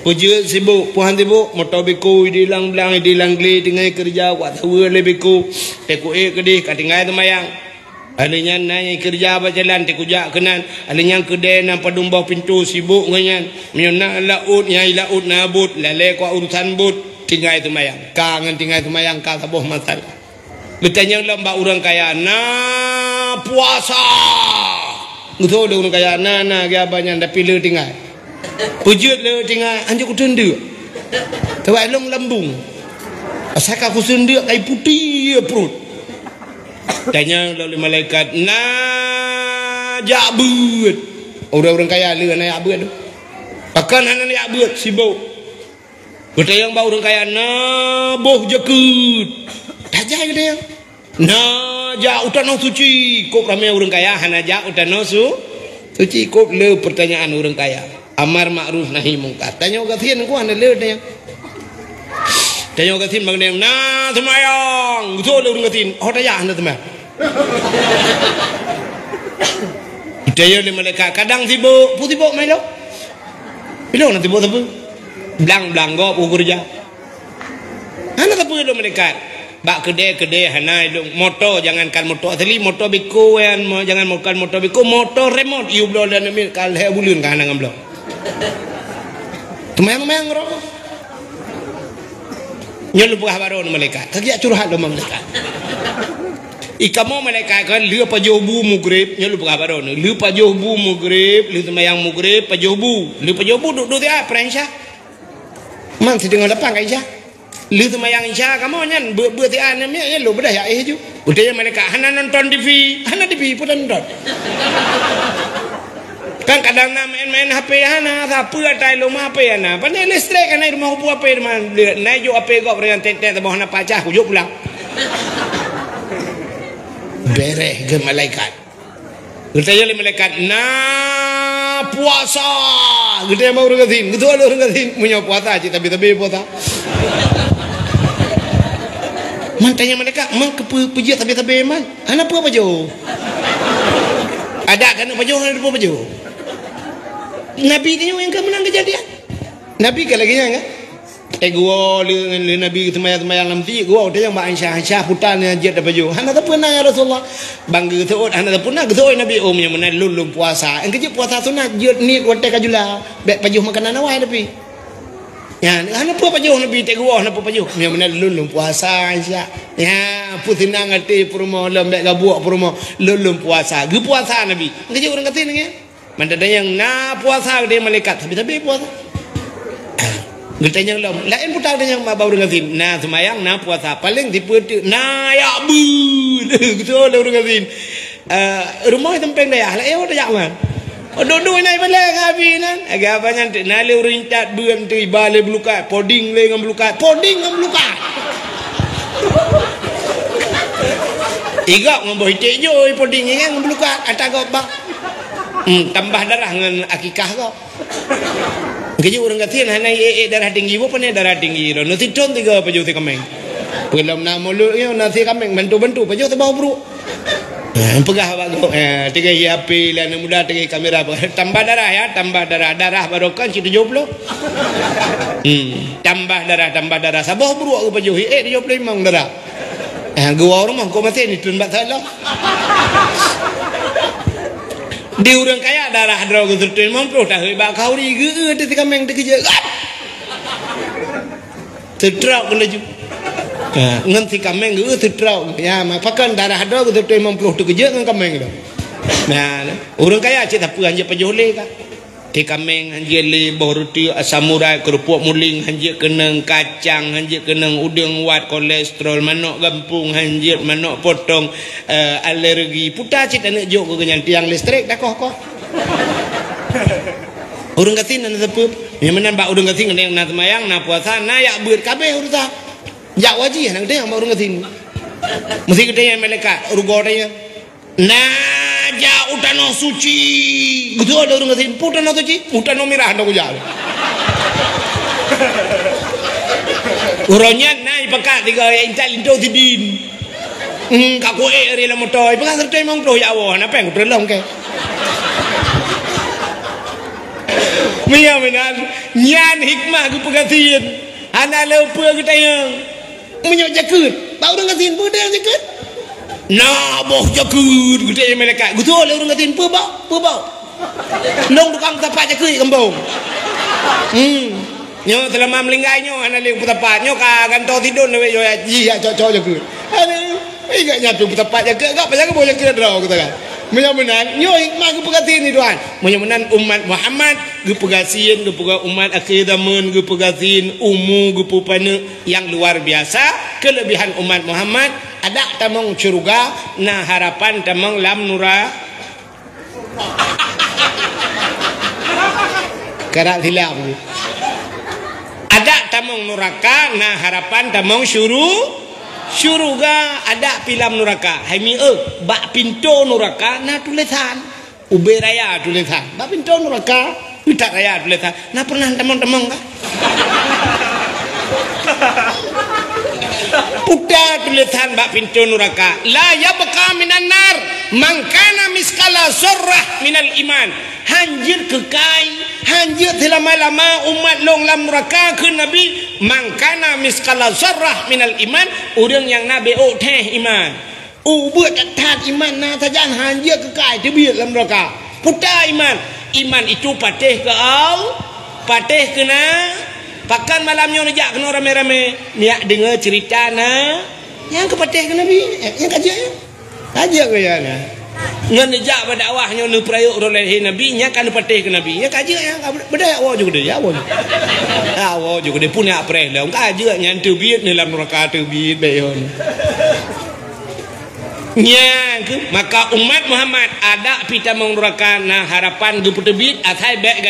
Pujian sibuk puhan sibuk motor beku dilang belang dilang gli tinggal kerja kuat tahu le beku teku kedih katinggal semayang. Alinya nanya kerja berjalan tekujak kenan alinya kedai nan padumbah pintu sibuk nganyan menyona laut nyai laut nabut lale ku urusan but tinggal itu mayang kangen tinggal itu mayang ka sabuh masalah bertanya lamba orang kaya na puasa betul orang kaya na ga banyak tapi le tinggal pujut le tinggal anjuk tendu tawai long lambung asaka ku sendu kai putih perut. Tanya oleh malaikat jabut orang-orang kaya le na jabut tu pakan hana jabut sibuk bertanya bau orang kaya na boh jekut tajai dia na ja utano suci kok ramai orang kaya hana ja utano suci kok le pertanyaan orang kaya amar ma'ruf nahi mungkar tanya gathian ku hana le tanya gatin bang na semayang betul orang gatin tanya hana semayang Daya le malaikat kadang sibuk, sibuk main lo. Bila nak sibuk apa? Belang go kerja. Hana apa lo malaikat? Bak kedai hana lo motor jangankan motor asli motor beko yang jangan makan motor beko motor remote you blow dan ambil kal he bulun kan hana ngamblo. Tumayang ro. Nyol buah baru malaikat. Kaki curhat lo malaikat. Ikamu malaikat kan liu pajobu mugrib nyalu berapa ron liu pajobu mugrib liu semayang mugrib pajobu duduk dia peransya man sedang depan kan isya liu semayang isya kamu nyan bertian namanya lu bedah ya ju udah malaikat hana nonton TV pun nonton kan kadang main HP hana apa atai rumah HP hana pandai listrik kan rumah upu HP man naik jo HP kok dengan tet bawah hana pacah kujuk pulang bereh ke malaikat. Katanya le malaikat na puasa. Gede mau orang gatin. Gitu ada orang gatin punya puasa aja tapi puasa. Man tanya malaikat, man kepuji tapi man. Ana apa jo? Ada kan apa jo apa jo? Nabi tanya yang menang kejadian. Nabi ke lagi kan? Gua le Nabi semayang lamti gua udah yang mak Aisyah putan yang jet apa jo hana tak pernah ya Rasulullah bangga tu hana tak pernah gitu Nabi omnya mana lulum puasa engke puasa sunat jet ni kote kajula bek pajuh makanan awai tapi ya hana apa pajuh Nabi tek gua hana apa pajuh nya mana lulum puasa Aisyah ya putina ngati purmo lembek gabuak purmo lulum puasa ge puasa Nabi engke orang kata ni mandada yang na puasa dia malaikat tapi puasa Getanya lom, lain putar dengan bau dengan sin. Nah semayang, nah puasa paling diputi, nah ya bun, gitu lah orang sin. Rumah tempeng dah, lah dah jangan. Dua naik balik habis nan. Agak apa nanti, nale rincat buan tu ibale belukat, poding le ngam belukat. Igak ngam hitik jo, poding ngam belukat, atas kau bang. Tambah darah dengan akikah kau. Kerja orang kata hana darah tinggi apa ni darah tinggi lo nanti ton tiga apa juta kameng belum nama lu yo nanti kameng bantu apa juta bawa bro pegah bago tiga HP lain muda tiga kamera tambah darah barokan situ 70 tambah darah sabah bro apa juta 75 darah Gua orang mah kau mati ni tun batal lah. Di orang kaya darah draw ke tertuin mampu dah hebak kau ni ge ada tiga meng terkeje. Tertrau kena ju. Nganti kameng ge tertrau. Ya, mapakan darah draw ke tertuin mampu terkeje ngan kameng dah. Nah, orang kaya cik tak apa hanya pejoleh kah? Di kameng hanya le roti samurai kerupuk muling hanya kenang kacang hanya kenang udang wat kolesterol manok gampung hanya manok potong alergi putar cik tak nak jok ke kenyang tiang listrik dah koh. Orang katin nak apa? Yang mana bak orang katin yang nak semayang nak puasa nak yak beut kabeh urusan. Yak wajib nak dia orang katin. Mesti kita yang malaikat rugo dia. Nah, ja utano suci. Gitu ada orang ngatin utano suci, utano mirah nak ujal. Uronya naik pakat tiga intal itu tidin. Kaku eri lah motor. Pakat terus emang pro ya awak. Apa yang terlong ke? Mia menan nyan hikmah ku pegatin. Anak lupa kita yang menyok jakut. Tahu orang ngatin pun yang jakut. Nah, boh jakut gede yang malaikat. Gitu oleh orang ngatin pe bau. Long tukang tapak jakut kembung. Nyo telah melinggai nyo anak leng tapak nyo ka ganto tidur lewe yo ji ya cocok jakut. Aduh, ingat nyatu tapak jakut gak pasal boleh kira draw kita kan. Menyamenan nyo hikmah ku pegatin ni tuan. Menyamenan umat Muhammad gu pegasin gu pega umat akhir zaman gu pegasin gu pupana yang luar biasa. Kelebihan umat Muhammad ada tamang syurga na harapan tamang lam nura karak hilap ada tamang neraka na harapan tamang syurga ada pilam neraka hai mi bak pintu neraka na tulisan ube raya tulisan bak pintu neraka pitak raya tulisan na pernah tamang kah Putar tulisan bak pintu neraka la yabqa minan nar man kana miskala zarrah minal iman hanjir kekai hanjir selama-lama umat long lam neraka ke nabi man kana miskala zarrah minal iman orang yang nabi teh iman buat tat iman na sajan hanjir kekai tebiat lam neraka putar iman itu patih ke au patih kena pakan malamnya nejak kena rame-rame niak dengar cerita na yang kepatih ke Nabi yang kajian ke ya na ngan nejak berdakwahnya nu prayuk oleh Nabi nya kan patih ke Nabi ya kajian yang beda awak juga dia awak juga dia punya preh lah kajian yang terbit dalam neraka terbit bayon nya maka umat Muhammad ada pita neraka na harapan du terbit atai baik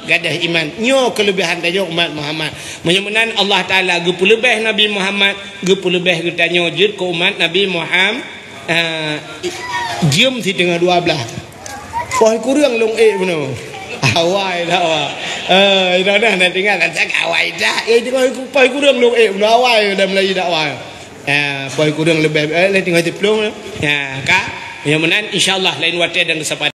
gadah iman nyo kelebihan dia umat Muhammad menyemenan Allah Taala ge lebih Nabi Muhammad ge lebih kita nyojud ke umat Nabi Muhammad jam si tengah 12 koi kurang long beno awai dah dah nak tinggal tak awai dah koi kurang long beno awai dah mulai dakwah koi kurang lebih tinggal 10 ka menyemenan insyaallah lain waktu dan kesempatan